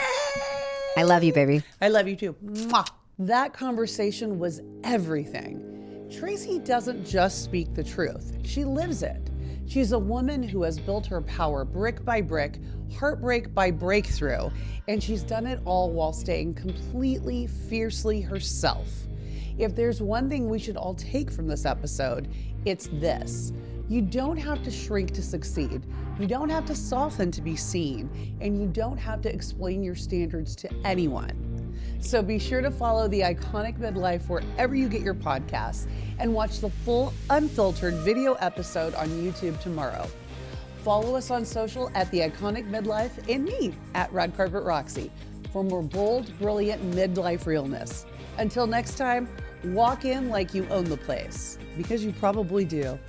I love you, baby. I love you too. Mwah. That conversation was everything. Tracy doesn't just speak the truth. She lives it. She's a woman who has built her power brick by brick, heartbreak by breakthrough, and she's done it all while staying completely, fiercely herself. If there's one thing we should all take from this episode, it's this. You don't have to shrink to succeed. You don't have to soften to be seen, and you don't have to explain your standards to anyone. So be sure to follow the Iconic Midlife wherever you get your podcasts and watch the full unfiltered video episode on YouTube tomorrow. Follow us on social at the Iconic Midlife and me at Red Carpet Roxy for more bold, brilliant midlife realness. Until next time, walk in like you own the place, because you probably do.